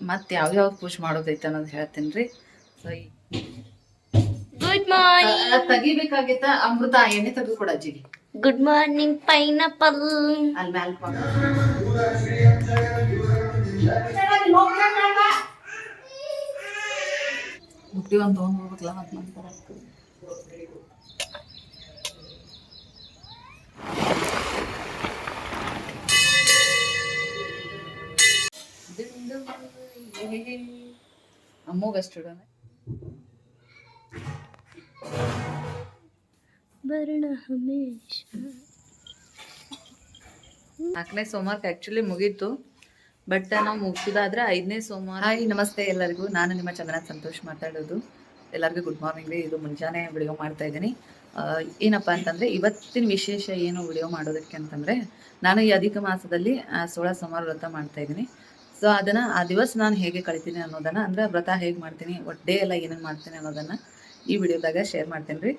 ಮತ್ತೆ ಯಾವ್ಯಾವ ಪೂಜೆ ಮಾಡೋದೈತೆ ಅನ್ನೋದು ಹೇಳ್ತೀನಿ ರೀ. So good morning. ತೆಗಿಬೇಕಾಗಿತ್ತ ಅಮೃತ ಎಣ್ಣೆ ತೆಗೆದು ಕೊಡ ಅಜ್ಜಿಗೆ. Good morning pineapple. ಅಲ್ಲಿ ಮ್ಯಾಲ್ ಮುಟ್ಟಿ ಒಂದು ತೊಗೊಂಡ್ಬಿಡ್ಬೇಕಲ್ಲ ಮತ್ತೆ ನಂತರ ಅಮ್ಮಗಷ್ಟು ಬರೋಣ ಹಮೇಶ. 4ನೇ ಸೋಮವಾರಕ್ಕೆ ಆ್ಯಕ್ಚುಲಿ ಮುಗೀತು, ಬಟ್ ನಾವು ಮುಗಿಸೋದಾದ್ರೆ 5ನೇ ಸೋಮವಾರ. ಹಾಯ್ ನಮಸ್ತೆ ಎಲ್ಲರಿಗೂ, ನಾನು ನಿಮ್ಮ ಚಂದನ ಸಂತೋಷ್ ಮಾತಾಡೋದು. ಎಲ್ಲರಿಗೂ ಗುಡ್ ಮಾರ್ನಿಂಗ್ ರೀ. ಇದು ಮುಂಜಾನೆ ವಿಡಿಯೋ ಮಾಡ್ತಾ ಇದ್ದೀನಿ. ಏನಪ್ಪ ಅಂತಂದರೆ ಇವತ್ತಿನ ವಿಶೇಷ ಏನು ವಿಡಿಯೋ ಮಾಡೋದಕ್ಕೆ ಅಂತಂದರೆ, ನಾನು ಈ ಅಧಿಕ ಮಾಸದಲ್ಲಿ 16 ಸೋಮವಾರ ವ್ರತ ಮಾಡ್ತಾ ಇದ್ದೀನಿ. ಸೊ ಅದನ್ನು ಆ ದಿವಸ ನಾನು ಹೇಗೆ ಕಳಿತೀನಿ ಅನ್ನೋದನ್ನು, ಅಂದರೆ ವ್ರತ ಹೇಗೆ ಮಾಡ್ತೀನಿ, ಒಟ್ಟು ಡೇ ಎಲ್ಲ ಏನೇನು ಮಾಡ್ತೀನಿ ಅನ್ನೋದನ್ನು ಈ ವಿಡಿಯೋದಾಗ ಶೇರ್ ಮಾಡ್ತೀನಿ ರೀ.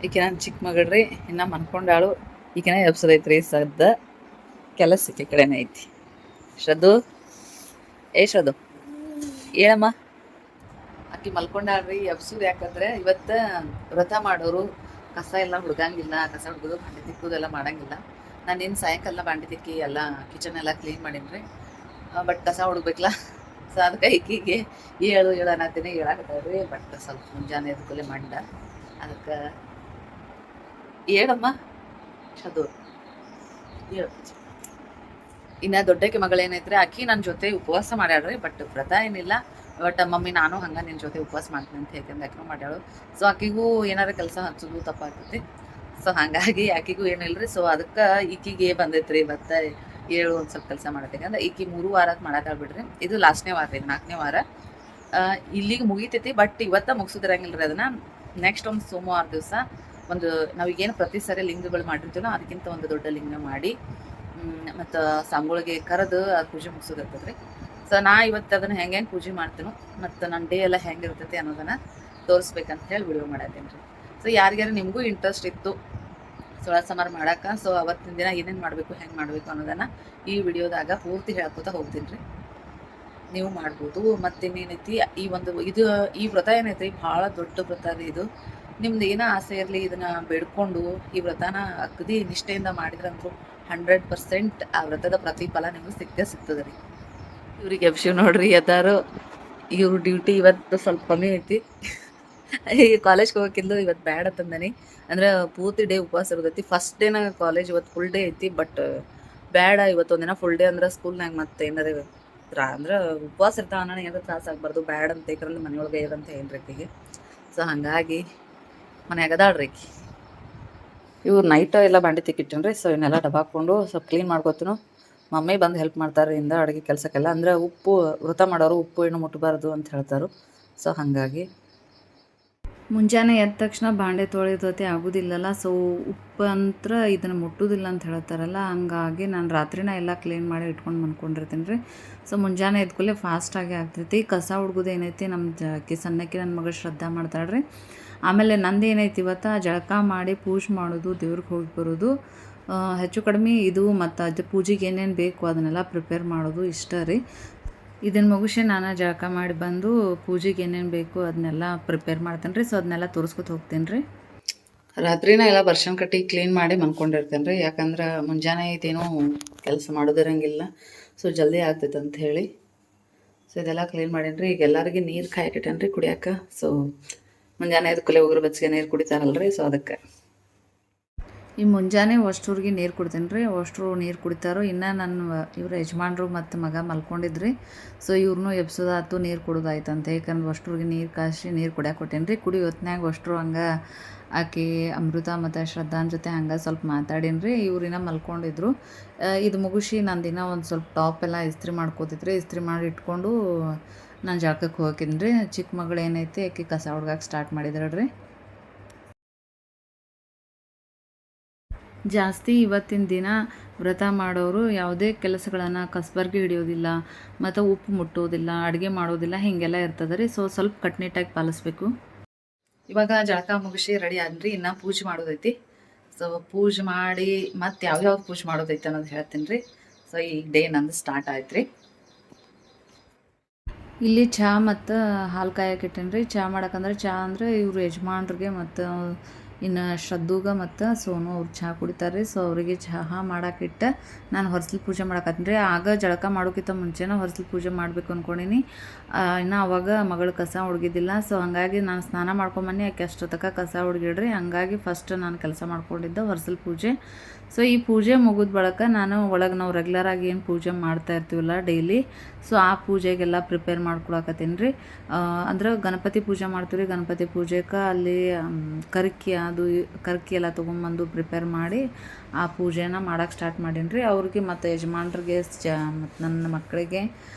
ಈಕೆ ನಾನು ಚಿಕ್ಕ ಮಗಳ್ರಿ, ಇನ್ನು ಮನ್ಕೊಂಡಾಳು. ಈಕೆನ ಎಬ್ಸೋದೈತ್ರಿ, ಸದ್ದ ಕೆಲಸಕ್ಕೆ ಕಡೆನೇ ಐತಿ. ಶ್ರದ್ಧು ಶ್ರದ್ಧು ಹೇಳಮ್ಮ. ಆಕೆ ಮಲ್ಕೊಂಡಾಳ್ರಿ, ಎಬ್ಸೋದು ಯಾಕಂದ್ರೆ ಇವತ್ತು ವ್ರತ ಮಾಡೋರು ಕಸ ಎಲ್ಲ ಹುಡುಗಂಗಿಲ್ಲ, ಕಸ ಹುಡುಗೋದು ಬಾಂಡೆ ತಿಕ್ಕೋದೆಲ್ಲ ಮಾಡಂಗಿಲ್ಲ. ನಾನು ಇನ್ನು ಸಾಯಂಕಾಲ ಬಾಂಡೆ ತಿಕ್ಕಿ ಎಲ್ಲ ಕಿಚನ್ ಎಲ್ಲ ಕ್ಲೀನ್ ಮಾಡೀನಿ, ಬಟ್ ಕಸ ಹುಡುಗ್ಬೇಕಲ್ಲ. ಸೊ ಅದಕ್ಕೆ ಈಕಿಗೆ ಹೇಳು ಅನ್ನತ್ತೀನಿ, ಹೇಳಾಕತ್ತಾಳ್ರಿ. ಬಟ್ ಸ್ವಲ್ಪ ಮುಂಜಾನೆ ಎದ್ಕೊಲೆ ಮಂಡ, ಅದಕ್ಕೆ ಹೇಳಮ್ಮ ಅದು ಹೇಳು. ಇನ್ನು ದೊಡ್ಡಕ್ಕೆ ಮಗಳೇನೈತ್ರಿ, ಆಕಿ ನನ್ನ ಜೊತೆ ಉಪವಾಸ ಮಾಡ್ಯಾಳ್ರಿ, ಬಟ್ ವ್ರತ ಏನಿಲ್ಲ. ಬಟ್ ಮಮ್ಮಿ ನಾನು ಹಂಗೆ ನಿನ್ನ ಜೊತೆ ಉಪವಾಸ ಮಾಡ್ತೀನಿ ಅಂತ ಹೇಳ್ಕೊಂಡು ಆಕಿನೂ ಮಾಡ್ಯಾಳು. ಸೊ ಆಕಿಗೂ ಏನಾರ ಕೆಲಸ ಹಚ್ಚೋದು ತಪ್ಪಾಗ್ತೈತಿ. ಸೊ ಹಾಗಾಗಿ ಆಕಿಗೂ ಏನಿಲ್ಲರಿ. ಸೊ ಅದಕ್ಕೆ ಈಕಿಗೆ ಬಂದೈತ್ರಿ ಇವತ್ತು ಹೇಳು ಒಂದು ಸ್ವಲ್ಪ ಕೆಲಸ ಮಾಡತ್ತೈತಿ ಅಂದ್ರೆ. ಈಕಿ 3 ವಾರ ಮಾಡಾಕಳ್ಬಿಡ್ರಿ. ಇದು ಲಾಸ್ಟ್ನೇ ವಾರ ರೀ, 4ನೇ ವಾರ ಇಲ್ಲಿಗೆ ಮುಗಿತೈತಿ. ಬಟ್ ಇವತ್ತ ಮುಗಿಸೋದಿರಂಗಿಲ್ಲ ರೀ. ಅದನ್ನು ನೆಕ್ಸ್ಟ್ ಒಂದು ಸೋಮವಾರ ದಿವಸ ಒಂದು ನಾವೀಗೇನು ಪ್ರತಿ ಸಾರಿ ಲಿಂಗಗಳು ಮಾಡಿರ್ತೀವೋ ಅದಕ್ಕಿಂತ ಒಂದು ದೊಡ್ಡ ಲಿಂಗ ಮಾಡಿ ಮತ್ತು ಸಾಂಗೋಳಿಗೆ ಕರೆದು ಅದು ಪೂಜೆ ಮುಗಿಸೋದಿರ್ತದೆ ರೀ. ಸೊ ನಾ ಇವತ್ತು ಅದನ್ನು ಹೆಂಗೆ ಪೂಜೆ ಮಾಡ್ತೀನೋ ಮತ್ತು ನನ್ನ ಡೇ ಎಲ್ಲ ಹೆಂಗಿರ್ತೈತಿ ಅನ್ನೋದನ್ನು ತೋರಿಸ್ಬೇಕಂತ ಹೇಳಿ ವಿಡಿಯೋ ಮಾಡತ್ತೀನಿ ರೀ. ಸೊ ಯಾರಿಗಾರು ನಿಮಗೂ ಇಂಟ್ರೆಸ್ಟ್ ಇತ್ತು 16 ಸೋಮವಾರ ಮಾಡೋಕೆ, ಸೊ ಅವತ್ತಿನ ದಿನ ಏನೇನು ಮಾಡಬೇಕು, ಹೆಂಗೆ ಮಾಡಬೇಕು ಅನ್ನೋದನ್ನು ಈ ವಿಡಿಯೋದಾಗ ಪೂರ್ತಿ ಹೇಳ್ಕೊತಾ ಹೋಗ್ತೀನಿ ರೀ. ನೀವು ಮಾಡ್ಬೋದು. ಮತ್ತಿನ್ನೇನೈತಿ, ಈ ವ್ರತ ಏನೈತಿ ಭಾಳ ದೊಡ್ಡ ವ್ರತ ರೀ ಇದು. ನಿಮ್ದು ಏನೋ ಆಸೆ ಇರಲಿ, ಇದನ್ನು ಬೇಡ್ಕೊಂಡು ಈ ವ್ರತನ ಅಗದಿ ನಿಷ್ಠೆಯಿಂದ ಮಾಡಿದ್ರಂತೂ 100% ಆ ವ್ರತದ ಪ್ರತಿಫಲ ನಿಮ್ಗೆ ಸಿಗ್ತದೆ ರೀ. ಇವ್ರಿಗೆ ಎಬ್ಸಿವ್ ನೋಡ್ರಿ ಎದ್ದಾರು. ಇವ್ರ ಡ್ಯೂಟಿ ಇವತ್ತು ಸ್ವಲ್ಪ ಕಮ್ಮಿ ಐತಿ. ಈಗ ಕಾಲೇಜ್ಗೆ ಹೋಗೋಕ್ಕಿಂದು ಇವತ್ತು ಬ್ಯಾಡ ತಂದನಿ, ಅಂದ್ರೆ ಪೂರ್ತಿ ಡೇ ಉಪವಾಸ ಇರ್ತೈತಿ. ಫಸ್ಟ್ ಡೇನ ಕಾಲೇಜ್ ಇವತ್ತು ಫುಲ್ ಡೇ ಐತಿ, ಬಟ್ ಬ್ಯಾಡ ಇವತ್ತೊಂದಿನ ಫುಲ್ ಡೇ ಅಂದ್ರೆ ಸ್ಕೂಲ್ನಾಗ ಮತ್ತೆ ಏನಾರ ಅಂದ್ರೆ ಉಪವಾಸ ಇರ್ತಾವ ಅನ್ನೋ ಏನಾದ್ರು ತ್ರಾಸ ಆಗ್ಬಾರ್ದು, ಬ್ಯಾಡ್ ಅಂತ ಯಾಕಂದ್ರೆ ಮನೆಯೊಳಗೆ ಇರಂತ ಏನ್ರಿ ಆಕಿಗೆ. ಸೊ ಹಾಗಾಗಿ ಮನ್ಯಾಗ ಅದಾಳ್ರಿ ಆಕಿ. ಇವ್ರು ನೈಟ್ ಎಲ್ಲ ಬಾಂಡೆ ತಿಕ್ಕಿಟ್ಟನ್ರಿ. ಸೊ ಇವನ್ನೆಲ್ಲ ಡಬಾಕೊಂಡು ಸ್ವಲ್ಪ ಕ್ಲೀನ್ ಮಾಡ್ಕೊತೀನು. ಮಮ್ಮಿ ಬಂದು ಹೆಲ್ಪ್ ಮಾಡ್ತಾರೆ ಇಂದ ಅಡುಗೆ ಕೆಲಸಕ್ಕೆಲ್ಲ. ಅಂದರೆ ಉಪ್ಪು ವ್ರತ ಮಾಡೋರು ಉಪ್ಪು ಏನು ಮುಟ್ಟಬಾರ್ದು ಅಂತ ಹೇಳ್ತಾರೆ. ಸೊ ಹಾಗಾಗಿ ಮುಂಜಾನೆ ಎದ್ದ ತಕ್ಷಣ ಬಾಂಡೆ ತೊಳೆದೋತಿ ಆಗೋದಿಲ್ಲಲ್ಲ. ಸೊ ಉಪ್ಪು ಅಂತ ಇದನ್ನು ಮುಟ್ಟೋದಿಲ್ಲ ಅಂತ ಹೇಳ್ತಾರಲ್ಲ, ಹಂಗಾಗಿ ನಾನು ರಾತ್ರಿನ ಎಲ್ಲ ಕ್ಲೀನ್ ಮಾಡಿ ಇಟ್ಕೊಂಡು ಮನ್ಕೊಂಡಿರ್ತೀನಿ ರೀ. ಸೊ ಮುಂಜಾನೆ ಎದ್ಕೊಳ್ಳೆ ಫಾಸ್ಟಾಗಿ ಆಗ್ತೈತಿ. ಕಸ ಹುಡ್ಗೋದು ಏನೈತಿ ನಮ್ಮ ಸಣ್ಣಕ್ಕೆ ನನ್ನ ಮಗಳು ಶ್ರದ್ಧಾ ಮಾಡ್ತಾಳ್ರಿ. ಆಮೇಲೆ ನಂದು ಏನೈತಿ ಇವತ್ತು ಜಳಕ ಮಾಡಿ ಪೂಜೆ ಮಾಡೋದು, ದೇವ್ರಿಗೆ ಹೋಗಿ ಬರೋದು, ಹೆಚ್ಚು ಕಡಿಮೆ ಇದು ಮತ್ತು ಅದು ಪೂಜೆಗೆ ಏನೇನು ಬೇಕು ಅದನ್ನೆಲ್ಲ ಪ್ರಿಪೇರ್ ಮಾಡೋದು ಇಷ್ಟ ರೀ. ಇದನ್ನು ಮುಗಿಸಿ ನಾನು ಜಳಕ ಮಾಡಿ ಬಂದು ಪೂಜೆಗೆ ಏನೇನು ಬೇಕು ಅದನ್ನೆಲ್ಲ ಪ್ರಿಪೇರ್ ಮಾಡ್ತೇನೆ ರೀ. ಸೊ ಅದನ್ನೆಲ್ಲ ತೋರಿಸ್ಕೊತ ಹೋಗ್ತೇನೆ ರೀ. ರಾತ್ರಿನ ಎಲ್ಲ ಬರ್ಷನ್ ಕಟ್ಟಿ ಕ್ಲೀನ್ ಮಾಡಿ ಮನ್ಕೊಂಡಿರ್ತೇನೆ ರೀ, ಯಾಕಂದ್ರೆ ಮುಂಜಾನೆ ಇದೇನೋ ಕೆಲಸ ಮಾಡೋದಿರಂಗಿಲ್ಲ. ಸೊ ಜಲ್ದಿ ಆಗ್ತೈತೆ ಅಂತ ಹೇಳಿ ಸೊ ಇದೆಲ್ಲ ಕ್ಲೀನ್ ಮಾಡೀನಿ ರೀ. ಈಗ ಎಲ್ಲರಿಗೆ ನೀರು ಕಾಯ್ಕಿಟ್ಟೇನೆ ರೀ ಕುಡಿಯೋಕೆ. ಸೊ ಮುಂಜಾನೆ ಎದ್ಕೊಲೆ ಉಗುರು ಬೆಚ್ಚಗೆ ನೀರು ಕುಡಿತಾರಲ್ರಿ, ಸೊ ಅದಕ್ಕೆ ಈ ಮುಂಜಾನೆ ಅಷ್ಟೂರಿಗೆ ನೀರು ಕುಡ್ತೀನಿ ರೀ. ಅಷ್ಟರು ನೀರು ಕುಡಿತಾರೋ. ಇನ್ನು ನನ್ನ ಇವ್ರ ಯಜಮಾನ್ರು ಮತ್ತು ಮಗ ಮಲ್ಕೊಂಡಿದ್ರಿ. ಸೊ ಇವ್ರನ್ನೂ ಎಬ್ಸೋದಾಯ್ತು, ನೀರು ಕುಡೋದಾಯ್ತು ಅಂತ. ಯಾಕಂದ್ರೆ ಅಷ್ಟೂರಿಗೆ ನೀರು ಕಾಯಿಸಿ ನೀರು ಕುಡಿಯೋಕೆ ಕೊಟ್ಟೇನಿ ರೀ. ಕುಡಿ ಹೊತ್ನಾಗ ಅಷ್ಟರು ಹಂಗೆ ಆಕೆ ಅಮೃತ ಮತ್ತು ಶ್ರದ್ಧಾನ ಜೊತೆ ಹಂಗೆ ಸ್ವಲ್ಪ ಮಾತಾಡೀನಿ ರೀ. ಇವ್ರಿನ ಮಲ್ಕೊಂಡಿದ್ರು. ಇದು ಮುಗಿಸಿ ನಾನು ದಿನ ಒಂದು ಸ್ವಲ್ಪ ಟಾಪ್ ಎಲ್ಲ ಇಸ್ತ್ರಿ ಮಾಡ್ಕೋತಿದ್ರಿ. ಇಸ್ತ್ರಿ ಮಾಡಿ ಇಟ್ಕೊಂಡು ನಾನು ಜಳಕಕ್ಕೆ ಹೋಗಿನಿ ರೀ. ಚಿಕ್ಕ ಮಗಳು ಏನೈತಿ ಆಕೆ ಕಸ ಹುಡ್ಗಕ್ಕೆ ಸ್ಟಾರ್ಟ್ ಮಾಡಿದ್ರಿ. ಜಾಸ್ತಿ ಇವತ್ತಿನ ದಿನ ವ್ರತ ಮಾಡೋರು ಯಾವುದೇ ಕೆಲಸಗಳನ್ನು ಕಸ್ಬರ್ಗೆ ಹಿಡಿಯೋದಿಲ್ಲ, ಮತ್ತು ಉಪ್ಪು ಮುಟ್ಟೋದಿಲ್ಲ, ಅಡುಗೆ ಮಾಡೋದಿಲ್ಲ, ಹೀಗೆಲ್ಲ ಇರ್ತದೆ ರೀ. ಸೊ ಸ್ವಲ್ಪ ಕಟ್ನಿಟ್ಟಾಗಿ ಪಾಲಿಸ್ಬೇಕು. ಇವಾಗ ಜಳಕ ಮುಗಿಸಿ ರೆಡಿ ಆದ್ರಿ, ಇನ್ನು ಪೂಜೆ ಮಾಡೋದೈತಿ. ಸೊ ಪೂಜೆ ಮಾಡಿ ಮತ್ತು ಯಾವ್ಯಾವ ಪೂಜೆ ಮಾಡೋದೈತೆ ಅನ್ನೋದು ಹೇಳ್ತೀನಿ ರೀ. ಸೊ ಈಗ ಡೇ ನಂದು ಸ್ಟಾರ್ಟ್ ಆಯ್ತು ರೀ. ಇಲ್ಲಿ ಚಹಾ ಮತ್ತು ಹಾಲು ಕಾಯಕ್ಕೆ ಇಟ್ಟೇನಿ ರೀ. ಚಹಾ ಮಾಡಕ್ಕಂದ್ರೆ ಚಹಾ ಅಂದ್ರೆ ಇವ್ರು ಯಜಮಾನ್ರಿಗೆ ಮತ್ತು ಇನ್ನು ಶ್ರದ್ಧುಗೆ ಮತ್ತು ಸೋನು ಅವ್ರು ಚಹಾ ಕುಡಿತಾರೆ ರೀ. ಸೊ ಅವರಿಗೆ ಚಹಾ ಮಾಡಾಕಿಟ್ಟು ನಾನು ಹೊರಸ್ಲು ಪೂಜೆ ಮಾಡಕತ್ತೀನಿ ರೀ. ಆಗ ಜಳಕ ಮಾಡೋಕ್ಕಿಂತ ಮುಂಚೆನೇ ಹೊರಸ್ಲು ಪೂಜೆ ಮಾಡಬೇಕು ಅಂದ್ಕೊಂಡೀನಿ. ಇನ್ನು ಅವಾಗ ಮಗಳು ಕಸ ಹುಡುಗಿದ್ದಿಲ್ಲ. ಸೊ ಹಾಗಾಗಿ ನಾನು ಸ್ನಾನ ಮಾಡ್ಕೊಂಬನ್ನಿ ಆಕೆ ಅಷ್ಟೊತ್ತಕ ಕಸ ಹುಡುಗಿಡ್ರಿ. ಹಂಗಾಗಿ ಫಸ್ಟ್ ನಾನು ಕೆಲಸ ಮಾಡ್ಕೊಂಡಿದ್ದೆ ಹೊರಸ್ಲು ಪೂಜೆ. ಸೊ ಈ ಪೂಜೆ ಮುಗಿದ ಬಳಿಕ ನಾನು ಒಳಗೆ ನಾವು ರೆಗ್ಯುಲರಾಗಿ ಏನು ಪೂಜೆ ಮಾಡ್ತಾ ಇರ್ತೀವಲ್ಲ ಡೈಲಿ, ಸೊ ಆ ಪೂಜೆಗೆಲ್ಲ ಪ್ರಿಪೇರ್ ಮಾಡ್ಕೊಳಕತ್ತೀನಿ ರೀ. ಅಂದ್ರೆ ಗಣಪತಿ ಪೂಜೆ ಮಾಡ್ತೀವಿ ರೀ. ಗಣಪತಿ ಪೂಜೆಗೆ ಅಲ್ಲಿ ಕರ್ಕಿ ಎಲ್ಲ ತೊಗೊಂಬಂದು ಪ್ರಿಪೇರ್ ಮಾಡಿ ಆ ಪೂಜೆನ ಮಾಡೋಕ್ಕೆ ಸ್ಟಾರ್ಟ್ ಮಾಡೀನಿ ರೀ. ಅವ್ರಿಗೆ ಮತ್ತು ಯಜಮಾನ್ರಿಗೆ ಮತ್ತು ನನ್ನ ಮಕ್ಕಳಿಗೆ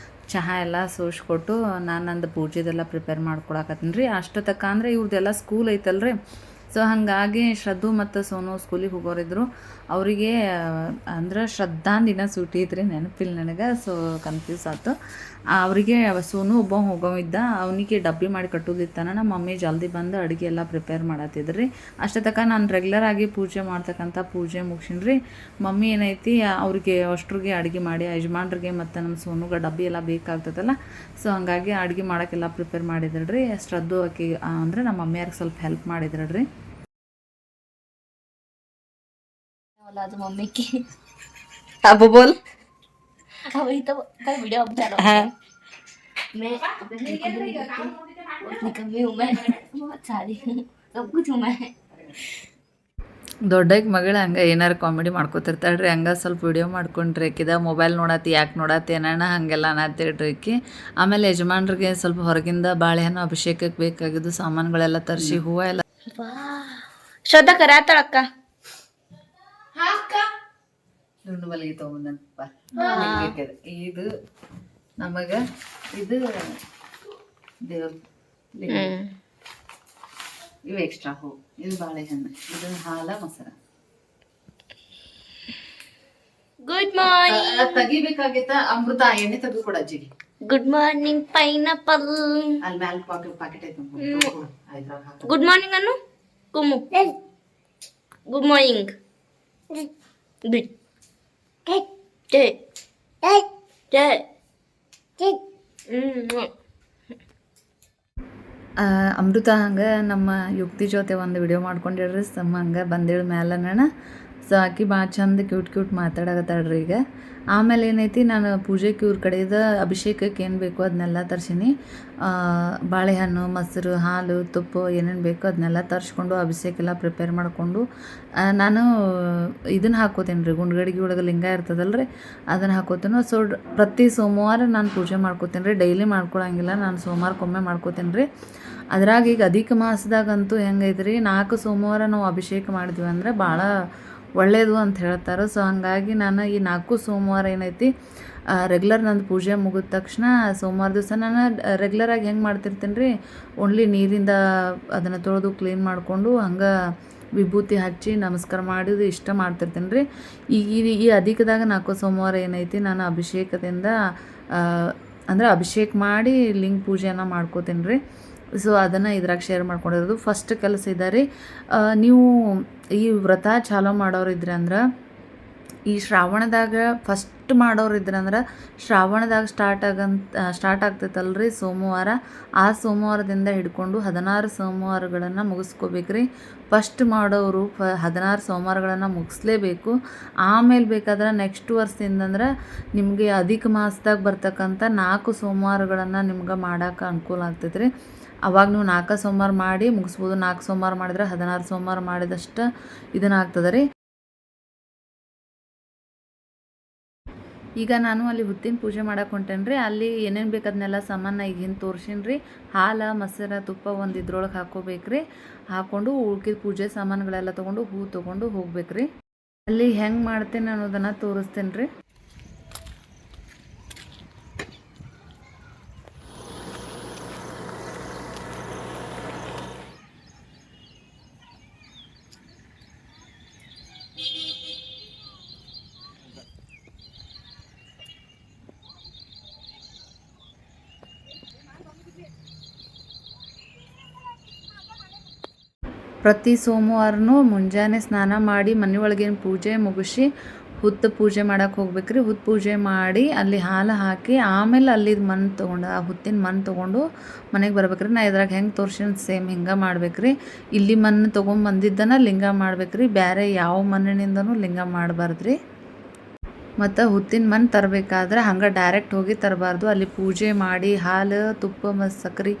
ಚಹಾ ಎಲ್ಲ ಸೋಸ್ಕೊಟ್ಟು ನಾನು ನಂದು ಪೂಜೆದೆಲ್ಲ ಪ್ರಿಪೇರ್ ಮಾಡ್ಕೊಳಕತ್ತೀನಿ ರೀ. ಅಷ್ಟೊತ್ತಕ ಅಂದರೆ ಇವ್ರದ್ದೆಲ್ಲ ಸ್ಕೂಲ್ ಐತಲ್ಲ ರೀ. ಸೊ ಹಾಗಾಗಿ ಶ್ರದ್ಧು ಮತ್ತು ಸೋನು ಸ್ಕೂಲಿಗೆ ಹೋಗೋರಿದ್ರು. ಅವರಿಗೆ ಅಂದ್ರೆ ಶ್ರದ್ಧಾಂದಿನ ಸೂಟಿ ಐತ್ರಿ, ನೆನಪಿಲ್ಲ ನನಗೆ. ಸೊ ಕನ್ಫ್ಯೂಸ್ ಆಯ್ತು. ಅವರಿಗೆ ಸೋನು ಒಬ್ಬ ಹೋಗೋವಿದ್ದ, ಅವನಿಗೆ ಡಬ್ಬಿ ಮಾಡಿ ಕಟ್ಟೋದಿತ್ತಾನ. ನಮ್ಮ ಮಮ್ಮಿ ಜಲ್ದಿ ಬಂದು ಅಡುಗೆ ಎಲ್ಲ ಪ್ರಿಪೇರ್ ಮಾಡತ್ತಿದ್ರಿ. ಅಷ್ಟೊತ್ತಕ ನಾನು ರೆಗ್ಯುಲರಾಗಿ ಪೂಜೆ ಮಾಡ್ತಕ್ಕಂಥ ಪೂಜೆ ಮುಗಿಸಿನಿ ರೀ. ಮಮ್ಮಿ ಏನೈತಿ ಅವ್ರಿಗೆ ಅಷ್ಟ್ರಿಗೆ ಅಡುಗೆ ಮಾಡಿ ಯಜಮಾನ್ರಿಗೆ ಮತ್ತು ನಮ್ಮ ಸೋನುಗೆ ಡಬ್ಬಿ ಎಲ್ಲ ಬೇಕಾಗ್ತದಲ್ಲ. ಸೊ ಹಂಗಾಗಿ ಅಡುಗೆ ಮಾಡೋಕ್ಕೆಲ್ಲ ಪ್ರಿಪೇರ್ ಮಾಡಿದ್ರಿ. ಶ್ರದ್ಧು ಆಕಿ ಅಂದರೆ ನಮ್ಮ ಮಮ್ಮಿಯವ್ರಿಗೆ ಸ್ವಲ್ಪ ಹೆಲ್ಪ್ ಮಾಡಿದ್ರಿ. आज मम्मी की अब बोल। वही तो कल वीडियो अब चला हाँ। मैं उतनी कमी हूँ, मैं बहुत सारी सब कुछ हूँ मैं. ದೊಡ್ಡಕ್ಕೆ ಮಗಳು ಹಂಗೆ ಏನಾರು ಕಾಮಿಡಿ ಮಾಡ್ಕೊತಿರ್ತಾಳೆ ರೀ. ಹಂಗೆ ಸ್ವಲ್ಪ ವಿಡಿಯೋ ಮಾಡ್ಕೊಂಡ್ರಿ ಆಕಿದ ಮೊಬೈಲ್ ನೋಡತ್ತಿ ಯಾಕೆ ನೋಡತ್ತಿ ಏನಣ್ಣ ಹಾಗೆಲ್ಲ ಅನ್ನತ್ತಿಡ್ರಿ ಆಕಿ. ಆಮೇಲೆ ಯಜಮಾನ್ರಿಗೆ ಸ್ವಲ್ಪ ಹೊರಗಿಂದ ಬಾಳೆಹಣ್ಣು ಅಭಿಷೇಕಕ್ಕೆ ಬೇಕಾಗಿದ್ದು ಸಾಮಾನುಗಳೆಲ್ಲ ತರಿಸಿ ಹೂವು ಎಲ್ಲ ಶ್ರದ್ಧಾ ಕರಾತಳಕ್ಕ ದುಂಡು ಮಲ್ಲಿಗೆ ತೊಗೊಂಡಂತ ಇದು ನಮಗ ಇದು ದೇವ್ರ ಇವು ಎಕ್ಸ್ಟ್ರಾ ಹೂ, ಇದು ಬಾಳೆಹಣ್ಣು, ಇದು ಹಾಲ ಮೊಸರ. ಗುಡ್ ಮಾರ್ನಿಂಗ್ ತೆಗಿಬೇಕಾಗಿತ್ತ ಅಮೃತ ಎಣ್ಣೆ ತೆಗೆದು ಕೊಡ ಅಜ್ಜಿಗೆ. Good morning pineapple. ಅಲ್ಲಿ ಮ್ಯಾಲ ಪಾಕೆಟ್ ಐತೆ. ಗುಡ್ ಮಾರ್ನಿಂಗ್ ಅನ್ನು ಕುಮ್ಮು. Good morning. ಗುಡ್ ಅಮೃತ ಹಂಗೆ ನಮ್ಮ ಯುಕ್ತಿ ಜೊತೆ ಒಂದು ವಿಡಿಯೋ ಮಾಡ್ಕೊಂಡಿಡ್ರಿ. ಸಮ್ಮ ಹಂಗೆ ಬಂದೇಳು ಮ್ಯಾಲನ. ಸೊ ಆಕಿ ಭಾಳ ಚಂದ ಕ್ಯೂಟ್ ಮಾತಾಡಕತ್ತಾಳ್ರಿ ಈಗ. ಆಮೇಲೆ ಏನೈತಿ, ನಾನು ಪೂಜೆಗೆ ಇವ್ರ ಕಡೆಯಿಂದ ಅಭಿಷೇಕಕ್ಕೆ ಏನು ಬೇಕೋ ಅದನ್ನೆಲ್ಲ ತರ್ಸೀನಿ. ಬಾಳೆಹಣ್ಣು, ಮೊಸರು, ಹಾಲು, ತುಪ್ಪ ಏನೇನು ಬೇಕೋ ಅದನ್ನೆಲ್ಲ ತರಿಸ್ಕೊಂಡು ಅಭಿಷೇಕ ಎಲ್ಲ ಪ್ರಿಪೇರ್ ಮಾಡಿಕೊಂಡು ನಾನು ಇದನ್ನು ಹಾಕೋತೀನಿ ರೀ. ಗುಂಡ್ಗಡಿಗೆ ಒಳಗೆ ಲಿಂಗ ಇರ್ತದಲ್ಲ ರೀ, ಅದನ್ನು ಹಾಕೋತೀನಿ. ಸೊ ಪ್ರತಿ ಸೋಮವಾರ ನಾನು ಪೂಜೆ ಮಾಡ್ಕೋತೀನಿ ರೀ. ಡೈಲಿ ಮಾಡ್ಕೊಳಂಗಿಲ್ಲ, ನಾನು ಸೋಮವಾರಕ್ಕೊಮ್ಮೆ ಮಾಡ್ಕೋತೀನಿ ರೀ. ಅದ್ರಾಗ ಈಗ ಅಧಿಕ ಮಾಸದಾಗಂತೂ ಹೆಂಗೈತೆ ರೀ, 4 ಸೋಮವಾರ ನಾವು ಅಭಿಷೇಕ ಮಾಡಿದ್ವಿ ಅಂದರೆ ಭಾಳ ಒಳ್ಳೆಯದು ಅಂತ ಹೇಳ್ತಾರೆ. ಸೊ ಹಾಗಾಗಿ ನಾನು ಈ 4 ಸೋಮವಾರ ಏನೈತಿ ರೆಗ್ಯುಲರ್ ನಂದು ಪೂಜೆ ಮುಗಿದ ತಕ್ಷಣ ಸೋಮವಾರ ದಿವಸ ನಾನು ರೆಗ್ಯುಲರಾಗಿ ಹೆಂಗೆ ಮಾಡ್ತಿರ್ತೀನಿ ರೀ, ಓನ್ಲಿ ನೀರಿಂದ ಅದನ್ನು ತೊಳೆದು ಕ್ಲೀನ್ ಮಾಡಿಕೊಂಡು ಹಂಗೆ ವಿಭೂತಿ ಹಚ್ಚಿ ನಮಸ್ಕಾರ ಮಾಡಿದ್ದು ಇಷ್ಟ ಮಾಡ್ತಿರ್ತೀನಿ ರೀ. ಈ ಅಧಿಕದಾಗ 4 ಸೋಮವಾರ ಏನೈತಿ ನಾನು ಅಭಿಷೇಕದಿಂದ ಅಂದರೆ ಅಭಿಷೇಕ ಮಾಡಿ ಲಿಂಗ ಪೂಜೆನ ಮಾಡ್ಕೋತೀನಿ ರೀ. ಸೊ ಅದನ್ನು ಇದ್ರಾಗ ಶೇರ್ ಮಾಡ್ಕೊಂಡಿರೋದು ಫಸ್ಟ್ ಕೆಲಸ ಇದೆ ರೀ. ನೀವು ಈ ವ್ರತ ಚಾಲೂ ಮಾಡೋರಿದ್ರೆ ಅಂದ್ರೆ ಈ ಶ್ರಾವಣದಾಗ ಫಸ್ಟ್ ಮಾಡೋರಿದ್ರಂದ್ರೆ ಶ್ರಾವಣದಾಗ ಸ್ಟಾರ್ಟ್ ಆಗ್ತೈತಲ್ರಿ ಸೋಮವಾರ. ಆ ಸೋಮವಾರದಿಂದ ಹಿಡ್ಕೊಂಡು 16 ಸೋಮವಾರಗಳನ್ನು ಮುಗಿಸ್ಕೋಬೇಕ್ರಿ. ಫಸ್ಟ್ ಮಾಡೋರು 16 ಸೋಮವಾರಗಳನ್ನು ಮುಗಿಸ್ಲೇಬೇಕು. ಆಮೇಲೆ ಬೇಕಾದ್ರೆ ನೆಕ್ಸ್ಟ್ ವರ್ಷದಿಂದಂದ್ರೆ ನಿಮಗೆ ಅಧಿಕ ಮಾಸದಾಗ ಬರ್ತಕ್ಕಂಥ 4 ಸೋಮವಾರಗಳನ್ನು ನಿಮ್ಗೆ ಮಾಡೋಕೆ ಅನುಕೂಲ ಆಗ್ತೈತೆ ರೀ. ಅವಾಗ ನೀವು 4 ಸೋಮವಾರ ಮಾಡಿ ಮುಗಿಸ್ಬೋದು. 4 ಸೋಮವಾರ ಮಾಡಿದ್ರೆ 16 ಸೋಮವಾರ ಮಾಡಿದಷ್ಟು ಇದನ್ನಾಗ್ತದೆ ರೀ. ಈಗ ನಾನು ಅಲ್ಲಿ ಹುತ್ತಿನ ಪೂಜೆ ಮಾಡಕ್ಕೆ ಹೊಂಟೇನಿ ರೀ. ಅಲ್ಲಿ ಏನೇನು ಬೇಕು ಅದನ್ನೆಲ್ಲ ಸಾಮಾನು ಈಗ ಹಿಂದೆ ತೋರ್ಸೀನಿ ರೀ. ಹಾಲು, ಮೊಸರು, ತುಪ್ಪ ಒಂದು ಇದ್ರೊಳಗೆ ಹಾಕೋಬೇಕು ರೀ. ಹಾಕ್ಕೊಂಡು ಉಳ್ಕಿದ ಪೂಜೆ ಸಾಮಾನುಗಳೆಲ್ಲ ತೊಗೊಂಡು ಹೂ ತೊಗೊಂಡು ಹೋಗ್ಬೇಕು ರೀ. ಅಲ್ಲಿ ಹೆಂಗೆ ಮಾಡ್ತೇನೆ ಅನ್ನೋದನ್ನು ತೋರಿಸ್ತೇನೆ ರೀ. ಪ್ರತಿ ಸೋಮವಾರನೂ ಮುಂಜಾನೆ ಸ್ನಾನ ಮಾಡಿ ಮನೆ ಒಳಗಿನ ಪೂಜೆ ಮುಗಿಸಿ ಹುತ್ತು ಪೂಜೆ ಮಾಡಕ್ಕೆ ಹೋಗ್ಬೇಕ್ರಿ. ಹುತ್ತು ಪೂಜೆ ಮಾಡಿ ಅಲ್ಲಿ ಹಾಲು ಹಾಕಿ ಆಮೇಲೆ ಅಲ್ಲಿದು ಮಣ್ಣು ತೊಗೊಂಡು ಆ ಹುತ್ತಿನ ಮಣ್ಣು ತೊಗೊಂಡು ಮನೆಗೆ ಬರ್ಬೇಕ್ರಿ. ನಾ ಇದ್ರಾಗ ಹೆಂಗೆ ತೋರ್ಸಿನ ಸೇಮ್ ಹಿಂಗೆ ಮಾಡ್ಬೇಕ್ರಿ. ಇಲ್ಲಿ ಮಣ್ಣು ತೊಗೊಂಬಂದಿದ್ದನ ಲಿಂಗ ಮಾಡ್ಬೇಕ್ರಿ, ಬೇರೆ ಯಾವ ಮಣ್ಣಿನಿಂದನೂ ಲಿಂಗ ಮಾಡಬಾರ್ದ್ರಿ. ಮತ್ತು ಹುತ್ತಿನ ಮಣ್ಣು ತರಬೇಕಾದ್ರೆ ಹಂಗೆ ಡೈರೆಕ್ಟ್ ಹೋಗಿ ತರಬಾರ್ದು. ಅಲ್ಲಿ ಪೂಜೆ ಮಾಡಿ ಹಾಲು ತುಪ್ಪ ಮತ್ತು ಸಕ್ರೆ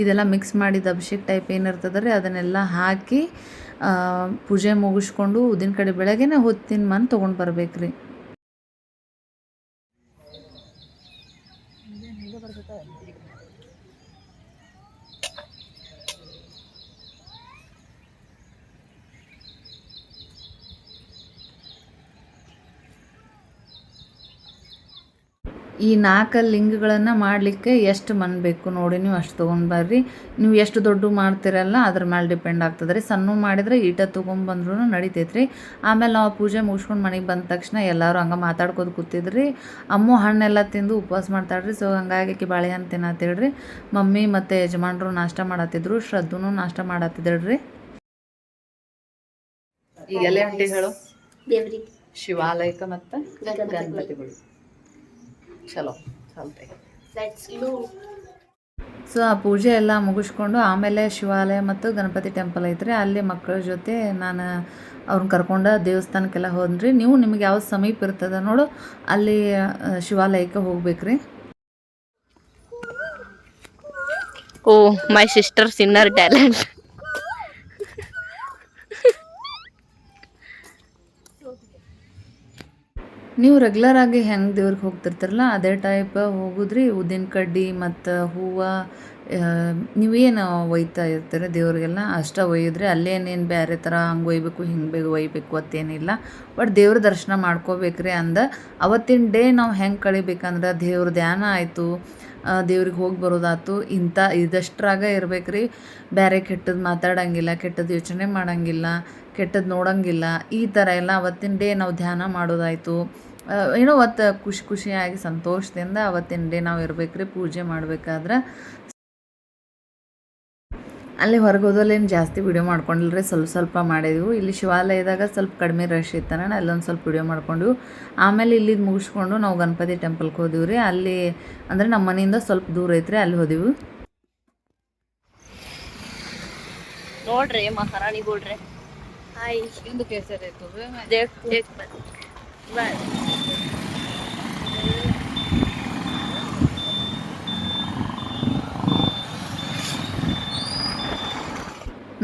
ಇದೆಲ್ಲ ಮಿಕ್ಸ್ ಮಾಡಿದ ಅಭಿಷೇಕ ಟೈಪ್ ಏನಿರ್ತದೆ ರೀ ಅದನ್ನೆಲ್ಲ ಹಾಕಿ ಪೂಜೆ ಮುಗಿಸ್ಕೊಂಡು ಉದ್ದಿನ ಕಡೆ ಬೆಳಗ್ಗೆನೇ ಹುತ್ತಿನ ಮಣ್ಣು ತೊಗೊಂಡು ಬರ್ಬೇಕ್ರಿ. ಈ 4 ಲಿಂಗಗಳನ್ನು ಮಾಡಲಿಕ್ಕೆ ಎಷ್ಟು ಮಣ್ಣು ಬೇಕು ನೋಡಿ, ನೀವು ಅಷ್ಟು ತೊಗೊಂಡು ಬರ್ರಿ. ನೀವು ಎಷ್ಟು ದೊಡ್ಡ ಮಾಡ್ತೀರಲ್ಲ ಅದ್ರ ಮೇಲೆ ಡಿಪೆಂಡ್ ಆಗ್ತದೆ ರೀ. ಸಣ್ಣ ಮಾಡಿದ್ರೆ ಈಟ ತೊಗೊಂಬಂದ್ರೂ ನಡಿತೈತೆ ರೀ. ಆಮೇಲೆ ನಾವು ಪೂಜೆ ಮುಗಿಸ್ಕೊಂಡು ಮನೆಗೆ ಬಂದ ತಕ್ಷಣ ಎಲ್ಲರೂ ಹಂಗೆ ಮಾತಾಡ್ಕೋದು ಕೂತಿದ್ರಿ. ಅಮ್ಮು ಹಣ್ಣೆಲ್ಲ ತಿಂದು ಉಪವಾಸ ಮಾಡ್ತಾಳ್ರಿ. ಸೊ ಹಂಗಾಗಿ ಬಾಳೆಹಣ್ಣು ತಿನ್ನತ್ತೇಳ್ರಿ. ಮಮ್ಮಿ ಮತ್ತು ಯಜಮಾನ್ರು ನಾಷ್ಟ ಮಾಡತ್ತಿದ್ರು, ಶ್ರದ್ಧೂ ನಾಷ್ಟ ಮಾಡತ್ತಿದ್ರಿ. ಈಗ ಎಲೆ ಹೊಂಟಿ ಹೇಳು? ದೇವ್ರಿಗೆ, ಶಿವಾಲಯಕ್ಕೆ ಮತ್ತು ಗಣಪತಿಗಳು. ಚಲೋ ಚಲ್ತೆ. ಸೊ ಆ ಪೂಜೆ ಎಲ್ಲ ಮುಗಿಸ್ಕೊಂಡು ಆಮೇಲೆ ಶಿವಾಲಯ ಮತ್ತು ಗಣಪತಿ ಟೆಂಪಲ್ ಐತ್ರಿ. ಅಲ್ಲಿ ಮಕ್ಕಳ ಜೊತೆ ನಾನು ಅವ್ರನ್ನ ಕರ್ಕೊಂಡು ದೇವಸ್ಥಾನಕ್ಕೆಲ್ಲ ಹೋದ್ರಿ. ನೀವು ನಿಮ್ಗೆ ಯಾವ ಸಮೀಪ ಇರ್ತದೆ ನೋಡು ಅಲ್ಲಿ ಶಿವಾಲಯಕ್ಕೆ ಹೋಗ್ಬೇಕ್ರಿ. ಓ ಮೈ ಸಿಸ್ಟರ್ಸ್ ಇನ್ನರ್ ಟ್ಯಾಲೆಂಟ್. ನೀವು ರೆಗ್ಯುಲರ್ ಆಗಿ ಹೆಂಗೆ ದೇವ್ರಿಗೆ ಹೋಗ್ತಿರ್ತಾರಲ್ಲ ಅದೇ ಟೈಪ್ ಹೋಗುದ್ರಿ. ಉದ್ದಿನ ಕಡ್ಡಿ ಮತ್ತು ಹೂವು ನೀವೇನು ಒಯ್ತಾ ಇರ್ತೀರ ದೇವ್ರಿಗೆಲ್ಲ ಅಷ್ಟೇ ಒಯ್ಯಿದ್ರಿ. ಅಲ್ಲೇನೇನು ಬೇರೆ ಥರ ಹಂಗೆ ಒಯ್ಬೇಕು ಹಿಂಗೆ ಒಯ್ಬೇಕು ಅಂತೇನಿಲ್ಲ. ಬಟ್ ದೇವ್ರ ದರ್ಶನ ಮಾಡ್ಕೋಬೇಕ್ರಿ. ಅವತ್ತಿನ ಡೇ ನಾವು ಹೆಂಗೆ ಕಳಿಬೇಕಂದ್ರೆ ದೇವ್ರ ಧ್ಯಾನ ಆಯಿತು, ದೇವ್ರಿಗೆ ಹೋಗಿ ಬರೋದಾಯ್ತು, ಇದಷ್ಟರಾಗ ಇರ್ಬೇಕ್ರಿ. ಬೇರೆ ಕೆಟ್ಟದ್ದು ಮಾತಾಡೋಂಗಿಲ್ಲ, ಕೆಟ್ಟದ್ದು ಯೋಚನೆ ಮಾಡೋಂಗಿಲ್ಲ, ಕೆಟ್ಟದ್ದು ನೋಡೋಂಗಿಲ್ಲ. ಈ ಥರ ಎಲ್ಲ ಅವತ್ತಿನ ಡೇ ನಾವು ಧ್ಯಾನ ಮಾಡೋದಾಯಿತು, ಏನೋ ಖುಷಿಯಾಗಿ ಸಂತೋಷದಿಂದ ಅವತ್ತಿನ ಡೇ ನಾವು ಇರ್ಬೇಕ್ರಿ ಪೂಜೆ ಮಾಡ್ಬೇಕಾದ್ರೆ. ಅಲ್ಲಿ ಹೊರಗೆ ಹೋದಲ್ಲೇನು ಜಾಸ್ತಿ ವಿಡಿಯೋ ಮಾಡ್ಕೊಂಡಿಲ್ರಿ, ಸ್ವಲ್ಪ ಮಾಡಿದ್ವು. ಇಲ್ಲಿ ಶಿವಾಲಯದಾಗ ಸ್ವಲ್ಪ ಕಡಿಮೆ ರಶ್ ಇತ್ತನ ಅಲ್ಲೊಂದು ಸ್ವಲ್ಪ ವಿಡಿಯೋ ಮಾಡ್ಕೊಂಡ್ವಿ. ಆಮೇಲೆ ಇಲ್ಲಿದ್ದು ಮುಗಿಸ್ಕೊಂಡು ನಾವು ಗಣಪತಿ ಟೆಂಪಲ್ಗೆ ಹೋದಿವಿ ರೀ. ಅಲ್ಲಿ ಅಂದರೆ ನಮ್ಮ ಮನೆಯಿಂದ ಸ್ವಲ್ಪ ದೂರ ಐತ್ರಿ, ಅಲ್ಲಿ ಹೋದಿವಿ. ನೋಡ್ರಿ ಮಹಾರಾಣಿ ಗೋಡ್ರಿ. ಹಾಯ್ ಇಂದು ಕೇಸರಿ ಆಯ್ತು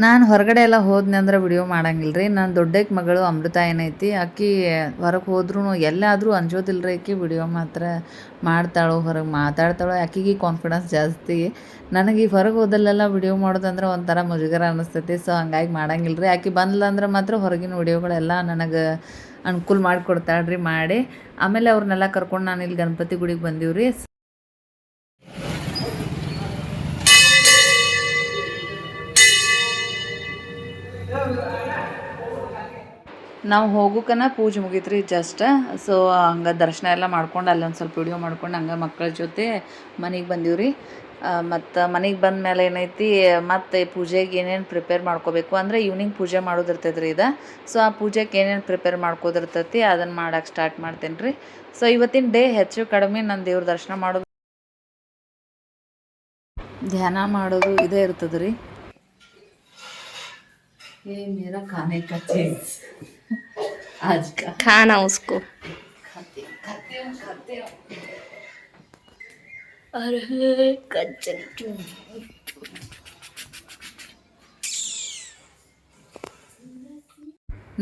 ನಾನು ಹೊರಗಡೆ ಎಲ್ಲ ಹೋದ್ನಿ ಅಂದ್ರೆ ವಿಡಿಯೋ ಮಾಡಂಗಿಲ್ಲ ರೀ. ನಾನು ದೊಡ್ಡಕ್ಕೆ ಮಗಳು ಅಮೃತ ಏನೈತಿ, ಆಕಿ ಹೊರಗೆ ಹೋದ್ರೂ ಎಲ್ಲಾದರೂ ಅಂಜೋದಿಲ್ಲ ರೀ. ವಿಡಿಯೋ ಮಾತ್ರ ಮಾಡ್ತಾಳೋ, ಹೊರಗೆ ಮಾತಾಡ್ತಾಳೋ, ಆಕಿಗೆ ಕಾನ್ಫಿಡೆನ್ಸ್ ಜಾಸ್ತಿ. ನನಗೆ ಹೊರಗೆ ಹೋದಲ್ಲೆಲ್ಲ ವಿಡಿಯೋ ಮಾಡೋದಂದ್ರೆ ಒಂಥರ ಮುಜುಗರ ಅನ್ನಿಸ್ತೈತಿ. ಸೊ ಹಂಗಾಗಿ ಮಾಡಂಗಿಲ್ಲ ರೀ. ಆಕಿ ಬಂದ್ಲ ಅಂದ್ರೆ ಮಾತ್ರ ಹೊರಗಿನ ವಿಡಿಯೋಗಳೆಲ್ಲ ನನಗೆ ಅನುಕೂಲ ಮಾಡಿಕೊಡ್ತಾಳ್ರಿ ಮಾಡಿ. ಆಮೇಲೆ ಅವ್ರನ್ನೆಲ್ಲ ಕರ್ಕೊಂಡು ನಾನು ಇಲ್ಲಿ ಗಣಪತಿ ಗುಡಿಗೆ ಬಂದೀವಿ ರೀ. ನಾವು ಹೋಗೋಕನ ಪೂಜೆ ಮುಗೀತ್ರಿ ಜಸ್ಟ್. ಸೊ ಹಂಗೆ ದರ್ಶನ ಎಲ್ಲ ಮಾಡ್ಕೊಂಡು ಅಲ್ಲೊಂದು ಸ್ವಲ್ಪ ವಿಡಿಯೋ ಮಾಡ್ಕೊಂಡು ಹಂಗೆ ಮಕ್ಕಳ ಜೊತೆ ಮನೆಗೆ ಬಂದೀವಿ ರೀ. ಮತ್ತು ಮನೆಗೆ ಬಂದ ಮೇಲೆ ಏನೈತಿ, ಮತ್ತು ಪೂಜೆಗೆ ಏನೇನು ಪ್ರಿಪೇರ್ ಮಾಡ್ಕೋಬೇಕು ಅಂದರೆ ಈವ್ನಿಂಗ್ ಪೂಜೆ ಮಾಡೋದಿರ್ತೈತೆ ರೀ ಇದು. ಸೊ ಆ ಪೂಜೆಗೆ ಏನೇನು ಪ್ರಿಪೇರ್ ಮಾಡ್ಕೋದಿರ್ತೈತಿ ಅದನ್ನು ಮಾಡೋಕೆ ಸ್ಟಾರ್ಟ್ ಮಾಡ್ತೇನೆ ರೀ. ಸೊ ಇವತ್ತಿನ ಡೇ ಹೆಚ್ಚು ಕಡಿಮೆ ನಾನು ದೇವ್ರ ದರ್ಶನ ಮಾಡೋದು, ಧ್ಯಾನ ಮಾಡೋದು ಇದೇ ಇರ್ತದೆ ರೀ. ये मेरा खाने का चीज आज का खाना उसको खाते हो अरे कचरी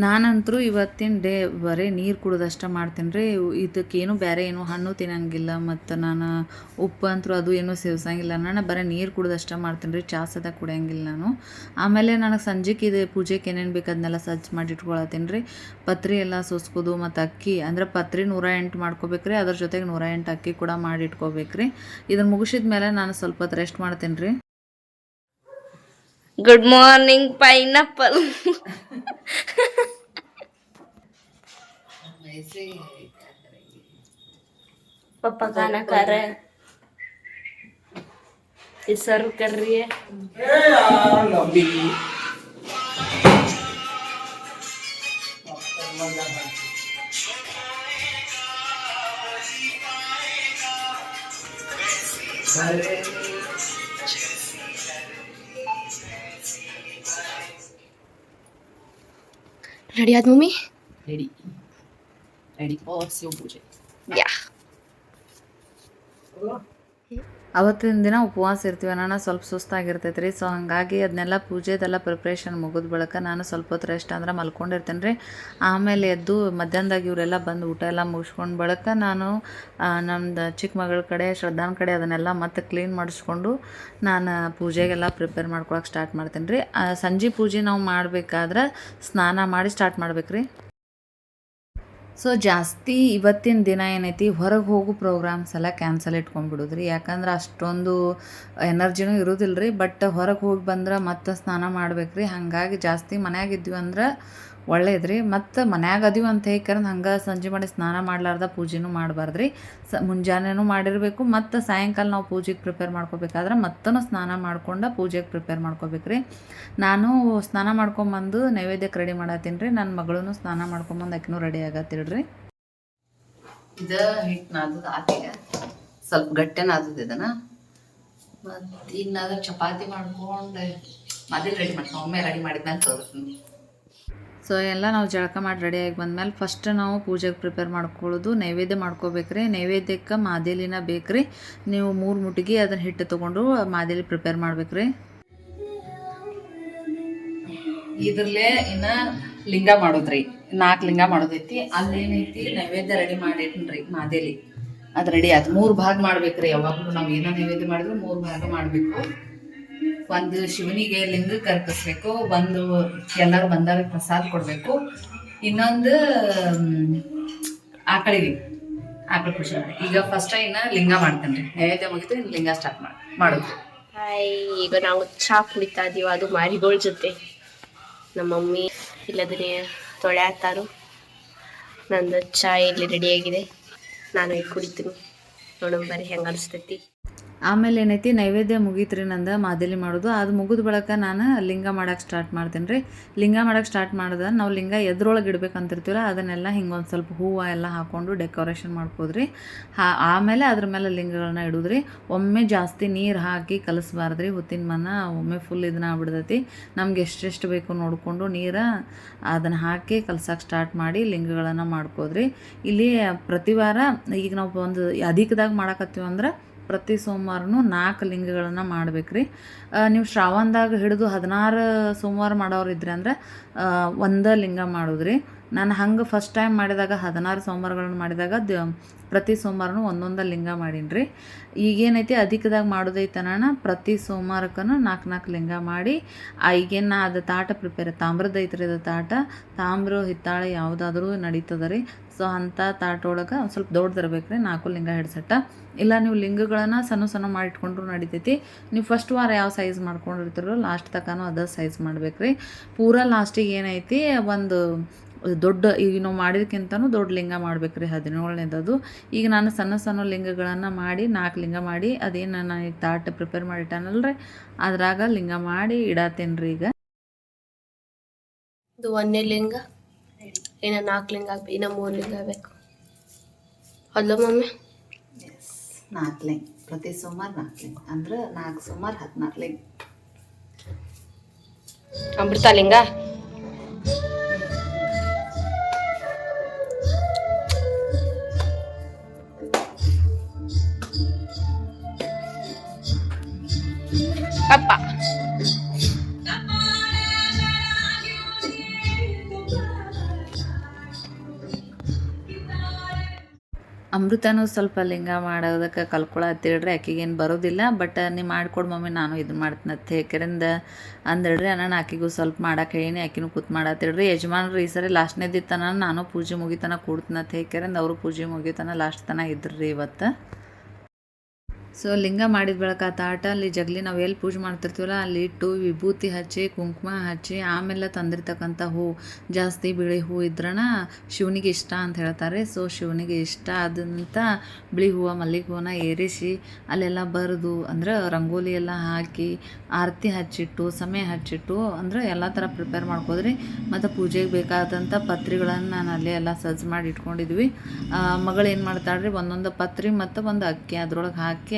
ನಾನಂತರೂ ಇವತ್ತಿನ ಡೇ ಬರೀ ನೀರು ಕುಡಿದಷ್ಟು ಮಾಡ್ತೀನಿ ರೀ. ಇದಕ್ಕೇನು ಬೇರೆ ಏನು ಹಣ್ಣು ತಿನ್ನಂಗಿಲ್ಲ, ಮತ್ತು ನಾನು ಉಪ್ಪು ಅಂತೂ ಅದು ಏನೂ ಸೇವಿಸಂಗಿಲ್ಲ. ನಾನು ಬರೀ ನೀರು ಕುಡಿದಷ್ಟು ಮಾಡ್ತೀನಿ ರೀ, ಚಾ ಸದ ಕುಡಿಯಂಗಿಲ್ಲ ನಾನು. ಆಮೇಲೆ ನನಗೆ ಸಂಜೆಗೆ ಇದು ಪೂಜೆಗೆ ಏನೇನು ಬೇಕು ಅದನ್ನೆಲ್ಲ ಸಜ್ಜು ಮಾಡಿ ಇಟ್ಕೊಳತ್ತೀನಿ ರೀ. ಪತ್ರಿ ಎಲ್ಲ ಸೋಸ್ಕೋದು ಮತ್ತು ಅಕ್ಕಿ ಅಂದರೆ ಪತ್ರಿ 108 ಮಾಡ್ಕೋಬೇಕ್ರಿ, ಅದ್ರ ಜೊತೆಗೆ 108 ಅಕ್ಕಿ ಕೂಡ ಮಾಡಿ ಇಟ್ಕೋಬೇಕ್ರಿ. ಇದನ್ನು ಮುಗಿಸಿದ ಮೇಲೆ ನಾನು ಸ್ವಲ್ಪ ಹೊತ್ತು ರೆಸ್ಟ್ ಮಾಡ್ತೀನಿ ರೀ. Good morning pineapple. पापा खाना खा रहे हैं, ये सर्व कर रही है. ರೆಡಿ ಆದ mummy? Ready ready for Shiva ಪೂಜೆ. ಯಾ. ಅವತ್ತಿನ ದಿನ ಉಪವಾಸ ಇರ್ತೀವಿ ನಾನು ಸ್ವಲ್ಪ ಸುಸ್ತಾಗಿರ್ತೈತೆ ರೀ. ಸೊ ಹಾಗಾಗಿ ಅದನ್ನೆಲ್ಲ ಪೂಜೆದೆಲ್ಲ ಪ್ರಿಪ್ರೇಷನ್ ಮುಗಿದ ಬಳಿಕ ನಾನು ಸ್ವಲ್ಪ ಹೊತ್ತು ರೆಸ್ಟ್ ಅಂದ್ರೆ ಮಲ್ಕೊಂಡಿರ್ತೇನೆ ರೀ. ಆಮೇಲೆ ಎದ್ದು ಮಧ್ಯಾಹ್ನದಾಗ ಇವರೆಲ್ಲ ಬಂದು ಊಟ ಎಲ್ಲ ಮುಗಿಸ್ಕೊಂಡು ಬಳಿಕ ನಾನು ನಮ್ಮದು ಚಿಕ್ಕ ಮಗಳ ಕಡೆ ಶ್ರದ್ಧಾನ ಕಡೆ ಅದನ್ನೆಲ್ಲ ಮತ್ತೆ ಕ್ಲೀನ್ ಮಾಡಿಸ್ಕೊಂಡು ನಾನು ಪೂಜೆಗೆಲ್ಲ ಪ್ರಿಪೇರ್ ಮಾಡ್ಕೊಳಕ್ಕೆ ಸ್ಟಾರ್ಟ್ ಮಾಡ್ತೀನಿ ರೀ. ಸಂಜೆ ಪೂಜೆ ನಾವು ಮಾಡಬೇಕಾದ್ರೆ ಸ್ನಾನ ಮಾಡಿ ಸ್ಟಾರ್ಟ್ ಮಾಡ್ಬೇಕು ರೀ. ಸೊ ಜಾಸ್ತಿ ಇವತ್ತಿನ ದಿನ ಏನೈತಿ ಹೊರಗೆ ಹೋಗೋ ಪ್ರೋಗ್ರಾಮ್ಸ್ ಎಲ್ಲ ಕ್ಯಾನ್ಸಲ್ ಇಟ್ಕೊಂಡ್ಬಿಡೋದು ರೀ. ಯಾಕಂದ್ರೆ ಅಷ್ಟೊಂದು ಎನರ್ಜಿನೂ ಇರೋದಿಲ್ಲ ರೀ. ಬಟ್ ಹೊರಗೆ ಹೋಗಿ ಬಂದ್ರೆ ಮತ್ತೆ ಸ್ನಾನ ಮಾಡ್ಬೇಕು ರೀ. ಹಾಗಾಗಿ ಜಾಸ್ತಿ ಮನ್ಯಾಗಿದ್ವಿ ಅಂದ್ರೆ ಒಳ್ಳೇದು ರೀ. ಮತ್ತು ಮನ್ಯಾಗ ಅದೀವಿ ಅಂತ ಹೇಳ್ಕಂದ್ರೆ ಹಂಗೆ ಸಂಜೆ ಮಾಡಿ ಸ್ನಾನ ಮಾಡಲಾರ್ದ ಪೂಜೆನೂ ಮಾಡಬಾರ್ದು ರೀ. ಮುಂಜಾನೆನೂ ಮಾಡಿರಬೇಕು ಮತ್ತು ಸಾಯಂಕಾಲ ನಾವು ಪೂಜೆಗೆ ಪ್ರಿಪೇರ್ ಮಾಡ್ಕೋಬೇಕಾದ್ರೆ ಮತ್ತೂ ಸ್ನಾನ ಮಾಡ್ಕೊಂಡು ಪೂಜೆಗೆ ಪ್ರಿಪೇರ್ ಮಾಡ್ಕೋಬೇಕು ರೀ. ನಾನು ಸ್ನಾನ ಮಾಡ್ಕೊಂಬಂದು ನೈವೇದ್ಯಕ್ಕೆ ರೆಡಿ ಮಾಡತ್ತೀನಿ ರೀ. ನನ್ನ ಮಗಳೂ ಸ್ನಾನ ಮಾಡ್ಕೊಂಬಂದು ಆಕಿನೂ ರೆಡಿ ಆಗತ್ತಿಳ್ರಿ. ಇದು ಹಿಟ್ಟು ನಾದದು ಆತೀಗ ಸ್ವಲ್ಪ ಗಟ್ಟೆನ ಆದದ್ದು ಇದನ್ನು. ಮತ್ತು ಇನ್ನಾದ್ರೂ ಚಪಾತಿ ಮಾಡ್ಕೊಂಡು ಮೊದಲು ರೆಡಿ ಮಾಡ್ಕೊಂಡು ಒಮ್ಮೆ ರೆಡಿ ಮಾಡಿದ್ಮೇಲೆ ತೋರಿಸ್ತೀನಿ. ಸೊ ಎಲ್ಲ ನಾವು ಜಳಕ ಮಾಡಿ ರೆಡಿಯಾಗಿ ಬಂದಮೇಲೆ ಫಸ್ಟ್ ನಾವು ಪೂಜೆಗೆ ಪ್ರಿಪೇರ್ ಮಾಡ್ಕೊಳ್ಳೋದು ನೈವೇದ್ಯ ಮಾಡ್ಕೋಬೇಕ್ರಿ. ನೈವೇದ್ಯಕ್ಕೆ ಮಾದೇಲಿನ ಬೇಕ್ರಿ. ನೀವು 3 ಮುಟ್ಟಿಗೆ ಅದನ್ನು ಹಿಟ್ಟು ತೊಗೊಂಡು ಮಾದೇಲಿ ಪ್ರಿಪೇರ್ ಮಾಡ್ಬೇಕ್ರಿ. ಇದ್ರಲ್ಲೇ ಇನ್ನು ಲಿಂಗ ಮಾಡೋದ್ರಿ, 4 ಲಿಂಗ ಮಾಡೋದೈತಿ. ಅಲ್ಲೇನೈತಿ ನೈವೇದ್ಯ ರೆಡಿ ಮಾಡಿಟ್ರಿ ಮಾದೇಲಿ, ಅದು ರೆಡಿ ಆಯ್ತು. 3 ಭಾಗ ಮಾಡ್ಬೇಕ್ರಿ. ಯಾವಾಗಲೂ ನಾವು ಏನೋ ನೈವೇದ್ಯ ಮಾಡಿದ್ರು 3 ಭಾಗ ಮಾಡಬೇಕು. ಒಂದು ಶಿವನಿಗೆ ಲಿಂಗಕ್ಕೆ ಅರ್ಪಿಸ್ಬೇಕು, ಒಂದು ಎಲ್ಲರೂ ಬಂದವ್ರಿಗೆ ಪ್ರಸಾದ ಕೊಡಬೇಕು, ಇನ್ನೊಂದು ಆಕಳಿಗೆ ಆಕಳ ಖುಷಿ ಮಾಡಿ. ಈಗ ಫಸ್ಟ್ ಇನ್ನು ಲಿಂಗ ಮಾಡ್ತೇನೆ ರೀ. ನೈವೇದ್ಯ ಮುಗಿತು ಇನ್ನು ಲಿಂಗ ಸ್ಟಾರ್ಟ್ ಮಾಡೋದು. ಹಾಯ್, ಈಗ ನಾವು ಚಹಾ ಕುಡಿತಾ ಇದೀವಿ, ಅದು ಮಾರಿಗೋಳ್ ಜೊತೆ. ನಮ್ಮ ಮಮ್ಮಿ ಇಲ್ಲದನ್ನೇ ತೊಳೆಯಾತಾರು. ನಂದು ಚಹಾ ಇಲ್ಲಿ ರೆಡಿಯಾಗಿದೆ, ನಾನು ಈಗ ಕುಡಿತೀನಿ. ನೋಡೋಣ ಬರ್ರಿ ಹೆಂಗೆ ಅನಿಸ್ತೈತಿ. ಆಮೇಲೆ ಏನೈತಿ ನೈವೇದ್ಯ ಮುಗೀತ್ರಿ ನಂದು ಮಾದೇಲಿ ಮಾಡೋದು. ಅದು ಮುಗಿದ ಬಳಿಕ ನಾನು ಲಿಂಗ ಮಾಡೋಕ್ಕೆ ಸ್ಟಾರ್ಟ್ ಮಾಡ್ತೀನಿ ರೀ. ಲಿಂಗ ಮಾಡೋಕ್ಕೆ ಸ್ಟಾರ್ಟ್ ಮಾಡಿದ್ರೆ ನಾವು ಲಿಂಗ ಎದ್ರೊಳಗೆ ಇಡ್ಬೇಕಂತಿರ್ತೀವಲ್ಲ ಅದನ್ನೆಲ್ಲ ಹಿಂಗೆ ಒಂದು ಸ್ವಲ್ಪ ಹೂವು ಎಲ್ಲ ಹಾಕ್ಕೊಂಡು ಡೆಕೋರೇಷನ್ ಮಾಡ್ಬೋದ್ರಿ. ಆಮೇಲೆ ಅದ್ರ ಮೇಲೆ ಲಿಂಗಗಳನ್ನ ಇಡೋದ್ರಿ. ಒಮ್ಮೆ ಜಾಸ್ತಿ ನೀರು ಹಾಕಿ ಕಲಿಸ್ಬಾರ್ದ್ರಿ. ಹುತ್ತಿನ ಮನ ಒಮ್ಮೆ ಫುಲ್ ಇದನ್ನ ಆಗ್ಬಿಡ್ತೈತಿ. ನಮ್ಗೆ ಎಷ್ಟೆಷ್ಟು ಬೇಕು ನೋಡಿಕೊಂಡು ನೀರು ಅದನ್ನು ಹಾಕಿ ಕಲ್ಸಕ್ಕೆ ಸ್ಟಾರ್ಟ್ ಮಾಡಿ ಲಿಂಗಗಳನ್ನು ಮಾಡ್ಕೋದ್ರಿ. ಇಲ್ಲಿ ಪ್ರತಿ ವಾರ ಈಗ ನಾವು ಒಂದು ಅಧಿಕದಾಗ ಮಾಡಕತ್ತೀವಿ ಅಂದ್ರೆ ಪ್ರತಿ ಸೋಮವಾರನೂ 4 ಲಿಂಗಗಳನ್ನು ಮಾಡ್ಬೇಕ್ರಿ. ನೀವು ಶ್ರಾವಣದಾಗ ಹಿಡಿದು 16 ಸೋಮವಾರ ಮಾಡೋರು ಇದ್ರಿ ಅಂದ್ರೆ ಒಂದು ಲಿಂಗ ಮಾಡೋದ್ರಿ. ನಾನು ಹಂಗೆ ಫಸ್ಟ್ ಟೈಮ್ ಮಾಡಿದಾಗ 16 ಸೋಮವಾರಗಳನ್ನು ಮಾಡಿದಾಗ ಪ್ರತಿ ಸೋಮವಾರನೂ ಒಂದೊಂದು ಲಿಂಗ ಮಾಡೀನಿ ರೀ. ಈಗೇನೈತಿ ಅಧಿಕದಾಗ ಮಾಡೋದೈತನ ಪ್ರತಿ ಸೋಮವಾರಕ್ಕೂ 4 ಲಿಂಗ ಮಾಡಿ ಈಗೇನು ಅದು ತಾಟ ಪ್ರಿಪೇರ್ ತಾಮ್ರದ ಐತ್ರಿ. ಅದು ತಾಮ್ರ ಹಿತ್ತಾಳೆ ಯಾವುದಾದ್ರೂ ನಡೀತದ ರೀ. ಸೊ ಅಂಥ ತಾಟೊಳಗೆ ಒಂದು ಸ್ವಲ್ಪ ದೊಡ್ಡದಿರ್ಬೇಕು ರೀ. 4 ಲಿಂಗ ಹಿಡ್ಸಟ್ಟ. ಇಲ್ಲ ನೀವು ಲಿಂಗಗಳನ್ನು ಸಣ್ಣ ಮಾಡಿಟ್ಕೊಂಡ್ರು ನಡಿತೈತಿ. ನೀವು ಫಸ್ಟ್ ವಾರ ಯಾವ ಸೈಜ್ ಮಾಡ್ಕೊಂಡಿರ್ತೀರೋ ಲಾಸ್ಟ್ ತನಕನೂ ಅದೇ ಸೈಜ್ ಮಾಡ್ಬೇಕ್ರಿ. ಪೂರಾ ಲಾಸ್ಟಿಗೆ ಏನೈತಿ ಒಂದು ದೊಡ್ಡ ಈಗ ನಾವು ಮಾಡಿದಕ್ಕಿಂತನೂ ದೊಡ್ಡ ಲಿಂಗ ಮಾಡ್ಬೇಕ್ರಿ 17ನೇದದು. ಈಗ ನಾನು ಸಣ್ಣ ಲಿಂಗಗಳನ್ನು ಮಾಡಿ 4 ಲಿಂಗ ಮಾಡಿ ಅದೇನು ನಾನು ಈಗ ತಾಟ ಪ್ರಿಪೇರ್ ಮಾಡಿಟ್ಟಾನಲ್ರಿ ಅದ್ರಾಗ ಲಿಂಗ ಮಾಡಿ ಇಡತ್ತೇನೆ ರೀ. ಈಗ ಇದು 1ನೇ ಲಿಂಗ, ಇನ್ನು 4 ಲಿಂಗ ಆಗ್ಬೇಕು, ಇನ್ನು 3 ಲಿಂಗ ಆಗಬೇಕು. ಅಲ್ಲ ಮಮ್ಮಿ? 4 ಲಿಂಗ ಪ್ರತಿ ಸೋಮವಾರ 4 ಲಿಂಗ ಅಂದ್ರೆ 4 ಸೋಮವಾರ 14 ಲಿಂಗ. ಅಮೃತ ಲಿಂಗ ಅಪ್ಪ. ಅಮೃತನೂ ಸ್ವಲ್ಪ ಲಿಂಗ ಮಾಡೋದಕ್ಕೆ ಕಲ್ಕೊಳತ್ತಿಳ್ರಿ. ಆಕೆಗೇನು ಬರೋದಿಲ್ಲ. ಬಟ್ ನೀವು ಮಾಡ್ಕೊಡು ಮಮ್ಮಿ ನಾನು ಇದನ್ನು ಮಾಡ್ತೀನಿ ಅಂತ ಹೇಕರಿಂದ ಅಂದೇಳ್ರಿ. ನಾನು ಆಕೆಗೂ ಸ್ವಲ್ಪ ಮಾಡಕ್ಕೆ ಹೇಳೀನಿ. ಆಕೆನೂ ಕೂತ್ ಮಾಡತ್ತಿಳ್ರಿ. ಯಜಮಾನ್ರು ಈ ಸರಿ ಲಾಸ್ಟ್ನೇದಿತ್ತನ ನಾನು ಪೂಜೆ ಮುಗಿತನ ಕೂಡ್ತೀನಿ ಅಂತ ಹೇಕರಿಂದ ಅವರು ಪೂಜೆ ಮುಗಿತನ ಲಾಸ್ಟ್ ತನ ಇದ್ರಿ ಇವತ್ತು. ಸೊ ಲಿಂಗ ಮಾಡಿದ ಬಳಿಕ ತಾಟ ಅಲ್ಲಿ ಜಗಲಿ ನಾವು ಎಲ್ಲಿ ಪೂಜೆ ಮಾಡ್ತಿರ್ತೀವಲ್ಲ ಅಲ್ಲಿ ಇಟ್ಟು ವಿಭೂತಿ ಹಚ್ಚಿ ಕುಂಕುಮ ಹಚ್ಚಿ ಆಮೇಲೆ ತಂದಿರ್ತಕ್ಕಂಥ ಹೂ ಜಾಸ್ತಿ ಬಿಳಿ ಹೂ ಇದ್ರನ ಶಿವನಿಗೆ ಇಷ್ಟ ಅಂತ ಹೇಳ್ತಾರೆ. ಸೊ ಶಿವನಿಗೆ ಇಷ್ಟ ಆದಂಥ ಬಿಳಿ ಹೂವು ಮಲ್ಲಿಗೆ ಹೂವನ್ನ ಏರಿಸಿ ಅಲ್ಲೆಲ್ಲ ಬರೆದು ಅಂದ್ರೆ ರಂಗೋಲಿ ಎಲ್ಲ ಹಾಕಿ ಆರತಿ ಹಚ್ಚಿಟ್ಟು ಸಮಯ ಹಚ್ಚಿಟ್ಟು ಅಂದ್ರೆ ಎಲ್ಲ ಥರ ಪ್ರಿಪೇರ್ ಮಾಡ್ಕೋದ್ರಿ. ಮತ್ತು ಪೂಜೆಗೆ ಬೇಕಾದಂಥ ಪತ್ರಿಗಳನ್ನು ನಾನು ಅಲ್ಲೇ ಎಲ್ಲ ಸಜ್ಜು ಮಾಡಿ ಇಟ್ಕೊಂಡಿದ್ವಿ. ಮಗಳು ಏನು ಮಾಡ್ತಾಳ್ರಿ ಒಂದೊಂದು ಪತ್ರಿ ಮತ್ತು ಒಂದು ಅಕ್ಕಿ ಅದ್ರೊಳಗೆ ಹಾಕಿ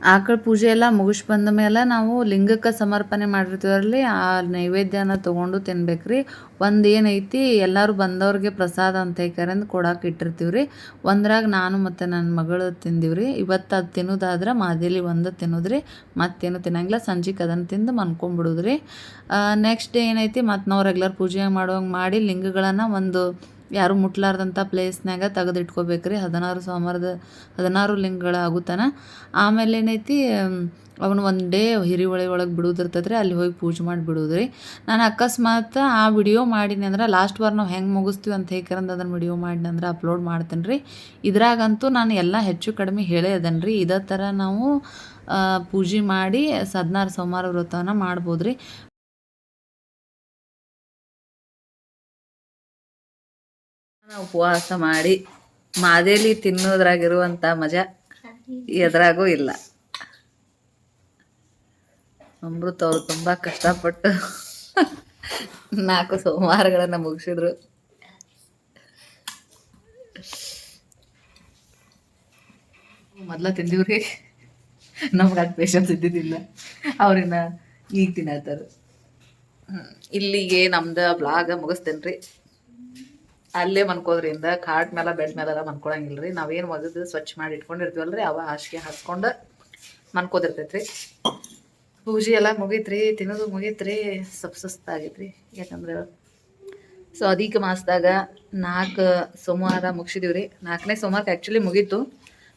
ಆಕಳ ಪೂಜೆ ಎಲ್ಲ ಮುಗಿಸ್ ಬಂದ ಮೇಲೆ ನಾವು ಲಿಂಗಕ್ಕೆ ಸಮರ್ಪಣೆ ಮಾಡಿರ್ತೀವಲ್ಲಿ ಆ ನೈವೇದ್ಯನ ತೊಗೊಂಡು ತಿನ್ಬೇಕ್ರಿ. ಒಂದು ಏನೈತಿ ಎಲ್ಲರೂ ಬಂದವ್ರಿಗೆ ಪ್ರಸಾದ ಅಂತ ಹೇಳಂದು ಕೊಡಕ್ಕೆ ಇಟ್ಟಿರ್ತೀವಿ ರೀ. ಒಂದ್ರಾಗ ನಾನು ಮತ್ತು ನನ್ನ ಮಗಳು ತಿಂದೀವಿ. ಇವತ್ತು ಅದು ತಿನ್ನೋದಾದ್ರೆ ಮಾದೇಲಿ ಒಂದು ತಿನ್ನೋದ್ರಿ, ಮತ್ತೇನು ತಿನ್ನಂಗಿಲ್ಲ. ಸಂಜೆಗೆ ಅದನ್ನು ತಿಂದು ಮನ್ಕೊಂಬಿಡೋದ್ರಿ. ನೆಕ್ಸ್ಟ್ ಡೇ ಏನೈತಿ ಮತ್ತು ನಾವು ರೆಗ್ಯುಲರ್ ಪೂಜೆ ಮಾಡೋಂಗೆ ಮಾಡಿ ಲಿಂಗಗಳನ್ನು ಒಂದು ಯಾರು ಮುಟ್ಲಾರ್ದಂಥ ಪ್ಲೇಸ್ನಾಗ ತೆಗೆದಿಟ್ಕೋಬೇಕ್ರಿ 16 ಲಿಂಗಗಳಾಗುತ್ತಾನ. ಆಮೇಲೆ ಏನೈತಿ ಅವನು ಒಂದು ಡೇ ಹಿರಿಹೊಳೆ ಒಳಗೆ ಬಿಡೋದಿರ್ತದ್ರಿ, ಅಲ್ಲಿ ಹೋಗಿ ಪೂಜೆ ಮಾಡಿ ಬಿಡೋದ್ರಿ. ನಾನು ಅಕಸ್ಮಾತ್ ಆ ವಿಡಿಯೋ ಮಾಡೀನಿ ಅಂದ್ರೆ ಲಾಸ್ಟ್ ವಾರ ನಾವು ಹೆಂಗೆ ಮುಗಿಸ್ತೀವಿ ಅಂತ ಹೇಳಂದು ಅದನ್ನು ವಿಡಿಯೋ ಮಾಡಿನಿ ಅಂದ್ರೆ ಅಪ್ಲೋಡ್ ಮಾಡ್ತೀನಿ ರೀ. ಇದ್ರಾಗಂತೂ ನಾನು ಎಲ್ಲ ಹೆಚ್ಚು ಕಡಿಮೆ ಹೇಳೇ ಅದನ್ನು ರೀ. ಇದೇ ಥರ ನಾವು ಪೂಜೆ ಮಾಡಿ 16 ಸೋಮವಾರ ವ್ರತನ ಮಾಡ್ಬೋದು ರೀ. ಉಪವಾಸ ಮಾಡಿ ಮಾದೇಲಿ ತಿನ್ನೋದ್ರಾಗಿರುವಂಥ ಮಜಾ ಎದ್ರಾಗೂ ಇಲ್ಲ. ಅಮೃತ ಅವರು ತುಂಬ ಕಷ್ಟಪಟ್ಟು 4 ಸೋಮವಾರಗಳನ್ನು ಮುಗಿಸಿದ್ರು. ಮೊದಲ ತಿಂದೀವ್ರಿ, ನಮ್ಗೆ ಅದು ಪೇಷನ್ಸ್ ಇದ್ದಿದ್ದಿಲ್ಲ, ಅವ್ರಿನ್ನ ಈಗ ತಿನ್ನತ್ತಾರ. ಇಲ್ಲಿಗೆ ನಮ್ದು ಬ್ಲಾಗ ಮುಗಿಸ್ತೇನೆ ರೀ. ಅಲ್ಲೇ ಮನ್ಕೋದ್ರಿಂದ ಕಾಟ್ ಮೇಲೆ ಬೆಡ್ ಮೇಲೆಲ್ಲ ಮನ್ಕೊಳಂಗಿಲ್ಲ ರೀ. ನಾವೇನು ಒಗೆದು ಸ್ವಚ್ಛ ಮಾಡಿ ಇಟ್ಕೊಂಡಿರ್ತೀವಲ್ರಿ ಅವ ಹಾಸಿಗೆ ಹಾಕ್ಕೊಂಡು ಮನ್ಕೋದಿರ್ತೈತ್ರಿ. ಪೂಜೆ ಎಲ್ಲ ಮುಗೀತ್ರಿ, ತಿನ್ನೋದು ಮುಗೀತ್ರಿ, ಸುಸ್ತಾಗೈತ್ರಿ. ಯಾಕಂದ್ರೆ ಸೊ ಅಧಿಕ ಮಾಸದಾಗ 4 ಸೋಮವಾರ ಮುಗಿಸಿದೀವಿ ರೀ. 4ನೇ ಸೋಮವಾರಕ್ಕೆ ಆ್ಯಕ್ಚುಲಿ ಮುಗೀತು,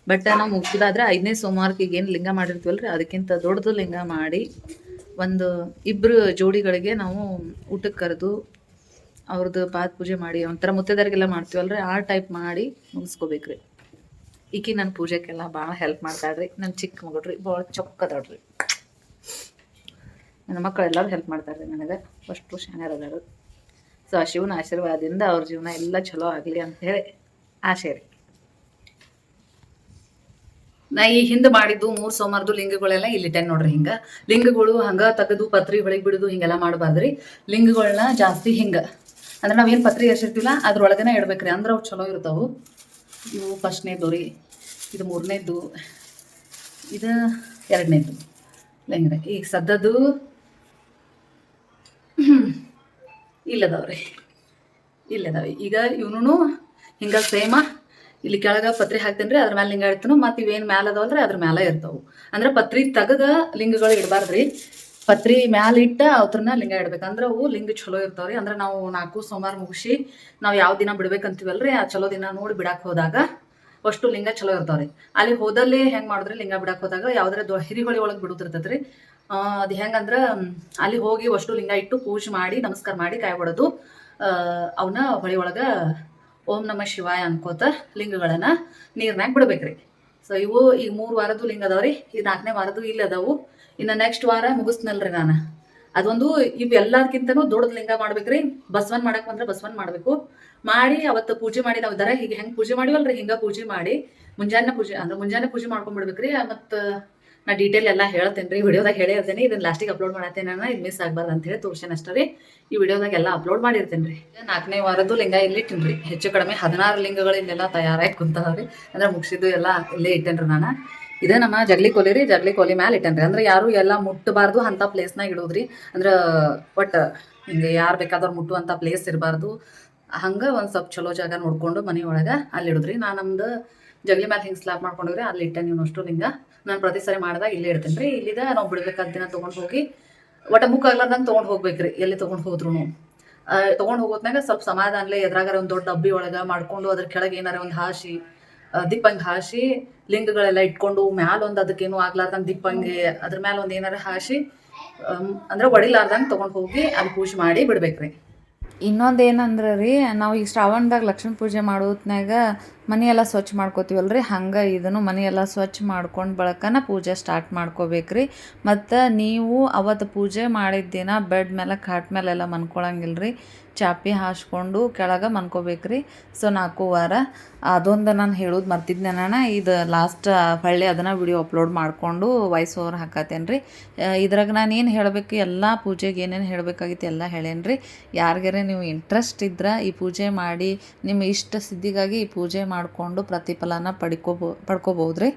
ಬಟ್ ನಾವು ಮುಗಿಸೋದಾದ್ರೆ 5ನೇ ಸೋಮವಾರಕ್ಕೆ ಏನು ಲಿಂಗ ಮಾಡಿರ್ತೀವಲ್ರಿ ಅದಕ್ಕಿಂತ ದೊಡ್ಡದು ಲಿಂಗ ಮಾಡಿ ಒಂದು 2 ಜೋಡಿಗಳಿಗೆ ನಾವು ಊಟಕ್ಕೆ ಕರೆದು ಅವ್ರದ್ದು ಪಾದ ಪೂಜೆ ಮಾಡಿ ಒಂಥರ ಮುತ್ತೈದರಿಗೆಲ್ಲ ಮಾಡ್ತೀವಲ್ರಿ ಆ ಟೈಪ್ ಮಾಡಿ ಮುಗಿಸ್ಕೋಬೇಕ್ರಿ. ಈಕಿ ನನ್ನ ಪೂಜೆಗೆಲ್ಲ ಭಾಳ ಹೆಲ್ಪ್ ಮಾಡ್ತಾಳ್ರಿ. ನನ್ನ ಚಿಕ್ಕ ಮಗಳ್ರಿ, ಭಾಳ ಚೊಕ್ಕದಾಳ್ರಿ. ನನ್ನ ಮಕ್ಕಳೆಲ್ಲರೂ ಹೆಲ್ಪ್ ಮಾಡ್ತಾರ್ರಿ ನನಗೆ, ಅಷ್ಟು ಶಾಣ್ಯರದಾರು. ಸೊ ಆ ಶಿವನ ಆಶೀರ್ವಾದದಿಂದ ಅವ್ರ ಜೀವನ ಎಲ್ಲ ಚಲೋ ಆಗಲಿ ಅಂಥೇಳಿ ಆಸೆ ರೀ. ನಾ ಈ ಹಿಂದೆ ಮಾಡಿದ್ದು 3 ಸೋಮವಾರದ್ದು ಲಿಂಗಗಳೆಲ್ಲ ಇಲ್ಲಿಟ್ಟೆ ನೋಡ್ರಿ. ಹಿಂಗೆ ಲಿಂಗಗಳು ಹಂಗೆ ತೆಗೆದು ಪತ್ರಿ ಹೊಳಿಗೆ ಬಿಡೋದು ಹಿಂಗೆಲ್ಲ ಮಾಡಬಾರ್ದ್ರಿ. ಲಿಂಗಗಳನ್ನ ಜಾಸ್ತಿ ಹಿಂಗೆ ಅಂದ್ರೆ ನಾವೇನು ಪತ್ರಿ ಎಸಿರ್ತೀವಲ್ಲ ಅದ್ರೊಳಗನೆ ಇಡ್ಬೇಕ್ರಿ, ಅಂದ್ರೆ ಅವು ಚಲೋ ಇರ್ತಾವೆ. ಇವು ಫಸ್ಟ್ನೇದು ರೀ, ಇದು 3ನೇದು, ಇದು 2ನೇದು ಲಿಂಗ್ರಿ. ಈಗ ಸದ್ದದು ಇಲ್ಲದವ್ರಿ, ಇಲ್ಲದಾವೆ. ಈಗ ಇವನು ಹಿಂಗೆ ಸೇಮ ಇಲ್ಲಿ ಕೆಳಗೆ ಪತ್ರಿ ಹಾಕ್ತೇನೆ ರೀ, ಅದ್ರ ಮೇಲೆ ಲಿಂಗ ಇಡ್ತಾನು. ಮತ್ತು ಇವೇನು ಮ್ಯಾಲ ಅದಾವಲ್ರಿ ಅದ್ರ ಮೇಲೆ ಇರ್ತಾವೆ. ಅಂದ್ರೆ ಪತ್ರಿ ತೆಗೆದ ಲಿಂಗಗಳು ಇಡಬಾರ್ದ್ರಿ, ಪತ್ರಿ ಮ್ಯಾಲ ಇಟ್ಟ ಅವ್ರನ್ನ ಲಿಂಗ ಇಡ್ಬೇಕಂದ್ರೆ ಅವು ಲಿಂಗ ಚಲೋ ಇರ್ತಾವ್ರಿ. ಅಂದ್ರೆ ನಾವು 4 ಸೋಮವಾರ ಮುಗಿಸಿ ನಾವು ಯಾವ ದಿನ ಬಿಡ್ಬೇಕಂತೀವಲ್ರಿ ಆ ಚಲೋ ದಿನ ನೋಡಿ ಬಿಡಕ್ಕೆ ಹೋದಾಗ ಅಷ್ಟು ಲಿಂಗ ಚಲೋ ಇರ್ತಾವ್ರಿ. ಅಲ್ಲಿ ಹೋದಲ್ಲಿ ಹೆಂಗೆ ಮಾಡಿದ್ರಿ, ಲಿಂಗ ಬಿಡಕ್ಕೆ ಹೋದಾಗ ಯಾವ್ದಾರ ಹಿರಿಹೊಳಿ ಒಳಗೆ ಬಿಡುತ್ತಿರ್ತೈತ್ರಿ. ಅದು ಹೆಂಗಂದ್ರೆ ಅಲ್ಲಿ ಹೋಗಿ ಅಷ್ಟು ಲಿಂಗ ಇಟ್ಟು ಪೂಜೆ ಮಾಡಿ ನಮಸ್ಕಾರ ಮಾಡಿ ಕಾಯಿ ಹೊಡೆದು ಅವನ್ನ ಹೊಳಿ ಒಳಗೆ ಓಂ ನಮಃ ಶಿವಾಯ ಅನ್ಕೋತ ಲಿಂಗಗಳನ್ನ ನೀರ್ನಾಗ ಬಿಡ್ಬೇಕ್ರಿ. ಸೊ ಇವು ಈಗ 3 ವಾರದ್ದು ಲಿಂಗ ಅದಾವ್ರಿ, ಈ 4ನೇ ವಾರದ್ದು ಇಲ್ಲಿ ಅದಾವು. ಇನ್ನು ನೆಕ್ಸ್ಟ್ ವಾರ ಮುಗಿಸ್ನಲ್ರಿ ನಾನು ಅದೊಂದು. ಇವೆಲ್ಲದಕ್ಕಿಂತನೂ ದೊಡ್ಡದು ಲಿಂಗ ಮಾಡ್ಬೇಕ್ರಿ. ಬಸವನ್ ಮಾಡಕ್ ಬಂದ್ರೆ ಬಸವನ್ ಮಾಡ್ಬೇಕು. ಮಾಡಿ ಅವತ್ತು ಪೂಜೆ ಮಾಡಿ ನಾವು ದರ ಹೀಗೆ ಹೆಂಗೆ ಪೂಜೆ ಮಾಡಿವಲ್ರಿ ಹಿಂಗ ಪೂಜೆ ಮಾಡಿ ಮುಂಜಾನೆ ಪೂಜೆ ಮಾಡ್ಕೊಂಡ್ಬಿಡ್ಬೇಕ್ರಿ. ಮತ್ತು ನಾ ಡೀಟೇಲ್ ಎಲ್ಲ ಹೇಳ್ತೇನೆ ರೀ, ವಿಡಿಯೋದಾಗ ಹೇಳೇ ಇರ್ತೇನೆ. ಇದನ್ನ ಲಾಸ್ಟಿಗೆ ಅಪ್ಲೋಡ್ ಮಾಡತ್ತೇನೆ, ನಾನು ಇದು ಮಿಸ್ ಆಗಬಾರ್ದು ಅಂತ ಹೇಳಿ ತೋರ್ಸೇನೆ ಅಷ್ಟೇ ರೀ. ಈ ವಿಡಿಯೋದಾಗ ಎಲ್ಲ ಅಪ್ಲೋಡ್ ಮಾಡಿರ್ತೇನೆ ರೀ. 4ನೇ ವಾರದ್ದು ಲಿಂಗ ಇಲ್ಲಿ ಇಟ್ಟೇನೆ ರೀ. ಹೆಚ್ಚು ಕಡಿಮೆ 16 ಲಿಂಗಗಳು ಇಲ್ಲೆಲ್ಲ ತಯಾರಾಗಿ ಕುಂತಾವ್ರಿ. ಅಂದ್ರೆ ಮುಗಿಸಿದ್ದು ಎಲ್ಲ ಇಲ್ಲೇ ಇಟ್ಟೇನ್ರಿ ನಾನು. ಇದೇ ನಮ್ಮ ಜಗ್ಲಿ ಕೊಲಿ ರೀ, ಜಗ್ಲಿ ಕೊಲಿ ಮ್ಯಾಲೆ ಇಟ್ಟೇನ್ರಿ. ಅಂದ್ರೆ ಯಾರು ಎಲ್ಲ ಮುಟ್ಟಬಾರ್ದು ಅಂಥ ಪ್ಲೇಸ್ನಾಗ ಇಡೋದ್ರಿ. ಅಂದ್ರೆ ಒಟ್ಟು ಹಿಂಗೆ ಯಾರು ಬೇಕಾದವ್ರು ಮುಟ್ಟುವಂಥ ಪ್ಲೇಸ್ ಇರಬಾರ್ದು. ಹಂಗೆ ಒಂದು ಸ್ವಲ್ಪ ಚಲೋ ಜಾಗ ನೋಡ್ಕೊಂಡು ಮನೆ ಒಳಗೆ ಅಲ್ಲಿ ಇಡೋದ್ರಿ. ನಾನು ನಮ್ದು ಜಗ್ಲಿ ಮ್ಯಾಲೆ ಹಿಂಗೆ ಸ್ಲಾಪ್ ಮಾಡ್ಕೊಂಡಿವ್ರಿ, ಅಲ್ಲಿ ಇಟ್ಟೆ ನೀವು ಅಷ್ಟು ಲಿಂಗ. ನಾನು ಪ್ರತಿ ಸರಿ ಮಾಡಿದಾಗ ಇಲ್ಲೇ ಇಡ್ತೇನೆ ರೀ. ಇಲ್ಲಿದ ನಾವು ಬಿಡ್ಬೇಕಾದ ದಿನ ತೊಗೊಂಡು ಹೋಗಿ ಒಟ್ಟು ಬುಕ್ ಆಗ್ಲಾರ್ದಂಗೆ ತೊಗೊಂಡು ಹೋಗ್ಬೇಕ್ರಿ. ಎಲ್ಲಿ ತೊಗೊಂಡು ಹೋದ್ರು ತೊಗೊಂಡು ಹೋಗೋದ್ನಾಗ ಸ್ವಲ್ಪ ಸಮಾಧಾನಲೇ ಎದ್ರಾಗಾರ ಒಂದು ದೊಡ್ಡ ಡಬ್ಬಿ ಒಳಗೆ ಮಾಡ್ಕೊಂಡು ಅದ್ರ ಕೆಳಗೆ ಏನಾರ ಒಂದು ಹಾಸಿ ದಿಪ್ಪಂಗೆ ಹಾಸಿ ಲಿಂಗಗಳೆಲ್ಲ ಇಟ್ಕೊಂಡು ಮ್ಯಾಲ ಒಂದು ಅದಕ್ಕೇನು ಆಗ್ಲಾರ್ದಂಗೆ ದಿಪ್ಪಂಗೆ ಅದ್ರ ಮ್ಯಾಲ ಒಂದು ಏನಾರ ಹಾಸಿ ಅಂದ್ರೆ ಒಡಿಲಾರ್ದಂಗೆ ತೊಗೊಂಡು ಹೋಗಿ ಅಲ್ಲಿ ಪೂಜೆ ಮಾಡಿ ಬಿಡ್ಬೇಕ್ರಿ. ಇನ್ನೊಂದು ಏನಂದ್ರೆ ರೀ, ನಾವು ಈಗ ಶ್ರಾವಣದಾಗ ಲಕ್ಷ್ಮೀ ಪೂಜೆ ಮಾಡೋತ್ನಾಗ ಮನೆಯೆಲ್ಲ ಸ್ವಚ್ಛ ಮಾಡ್ಕೋತೀವಲ್ರಿ, ಹಂಗೆ ಇದನ್ನು ಮನೆಯೆಲ್ಲ ಸ್ವಚ್ಛ ಮಾಡ್ಕೊಂಡು ಬಳಕನ ಪೂಜೆ ಸ್ಟಾರ್ಟ್ ಮಾಡ್ಕೋಬೇಕ್ರಿ. ಮತ್ತು ನೀವು ಅವತ್ತು ಪೂಜೆ ಮಾಡಿದ ದಿನ ಬೆಡ್ ಮೇಲೆ ಕಾಟ್ ಮೇಲೆಲ್ಲ ಮನ್ಕೊಳಂಗಿಲ್ಲ ರೀ, ಚಾಪಿ ಹಾಸ್ಕೊಂಡು ಕೆಳಗೆ ಮನ್ಕೋಬೇಕ್ರಿ. ಸೊ 4 ವಾರ ಅದೊಂದು ನಾನು ಹೇಳೋದು ಮರ್ತಿದ್ದೆ. ನಾನು ಇದು ಲಾಸ್ಟ್ ಹೊಳ್ಳಿ ಅದನ್ನು ವಿಡಿಯೋ ಅಪ್ಲೋಡ್ ಮಾಡಿಕೊಂಡು ವಾಯ್ಸ್ ಓವರ್ ಹಾಕತ್ತೇನೆ ರೀ. ಇದ್ರಾಗ ನಾನು ಏನು ಹೇಳಬೇಕು, ಎಲ್ಲ ಪೂಜೆಗೆ ಏನೇನು ಹೇಳಬೇಕಾಗಿತ್ತು ಎಲ್ಲ ಹೇಳೇನಿ ರೀ. ಯಾರಿಗಾರ ನೀವು ಇಂಟ್ರೆಸ್ಟ್ ಇದ್ರೆ ಈ ಪೂಜೆ ಮಾಡಿ ನಿಮ್ಮ ಇಷ್ಟ ಸಿದ್ಧಿಗಾಗಿ ಈ ಪೂಜೆ ಮಾಡಿಕೊಂಡು ಪ್ರತಿಫಲನ ಪಡ್ಕೋಬೋದು ರೀ.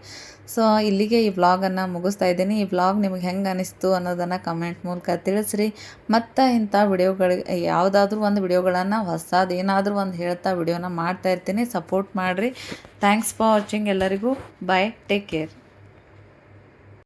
ಸೊ ಇಲ್ಲಿಗೆ ಈ ವ್ಲಾಗನ್ನು ಮುಗಿಸ್ತಾ ಇದ್ದೀನಿ. ಈ ವ್ಲಾಗ್ ನಿಮಗೆ ಹೆಂಗೆ ಅನಿಸ್ತು ಅನ್ನೋದನ್ನು ಕಮೆಂಟ್ ಮೂಲಕ ತಿಳಿಸ್ರಿ. ಮತ್ತು ಇಂಥ ವಿಡಿಯೋಗಳಿಗೆ ಯಾವುದಾದ್ರೂ ಒಂದು ವಿಡಿಯೋಗಳನ್ನು ಹೊಸದು ಏನಾದರೂ ಒಂದು ಹೇಳ್ತಾ ವಿಡಿಯೋನ ಮಾಡ್ತಾ ಇರ್ತೀನಿ. ಸಪೋರ್ಟ್ ಮಾಡಿರಿ. Thanks for watching. ಎಲ್ಲರಿಗೂ ಬಾಯ್, ಟೇಕ್ ಕೇರ್.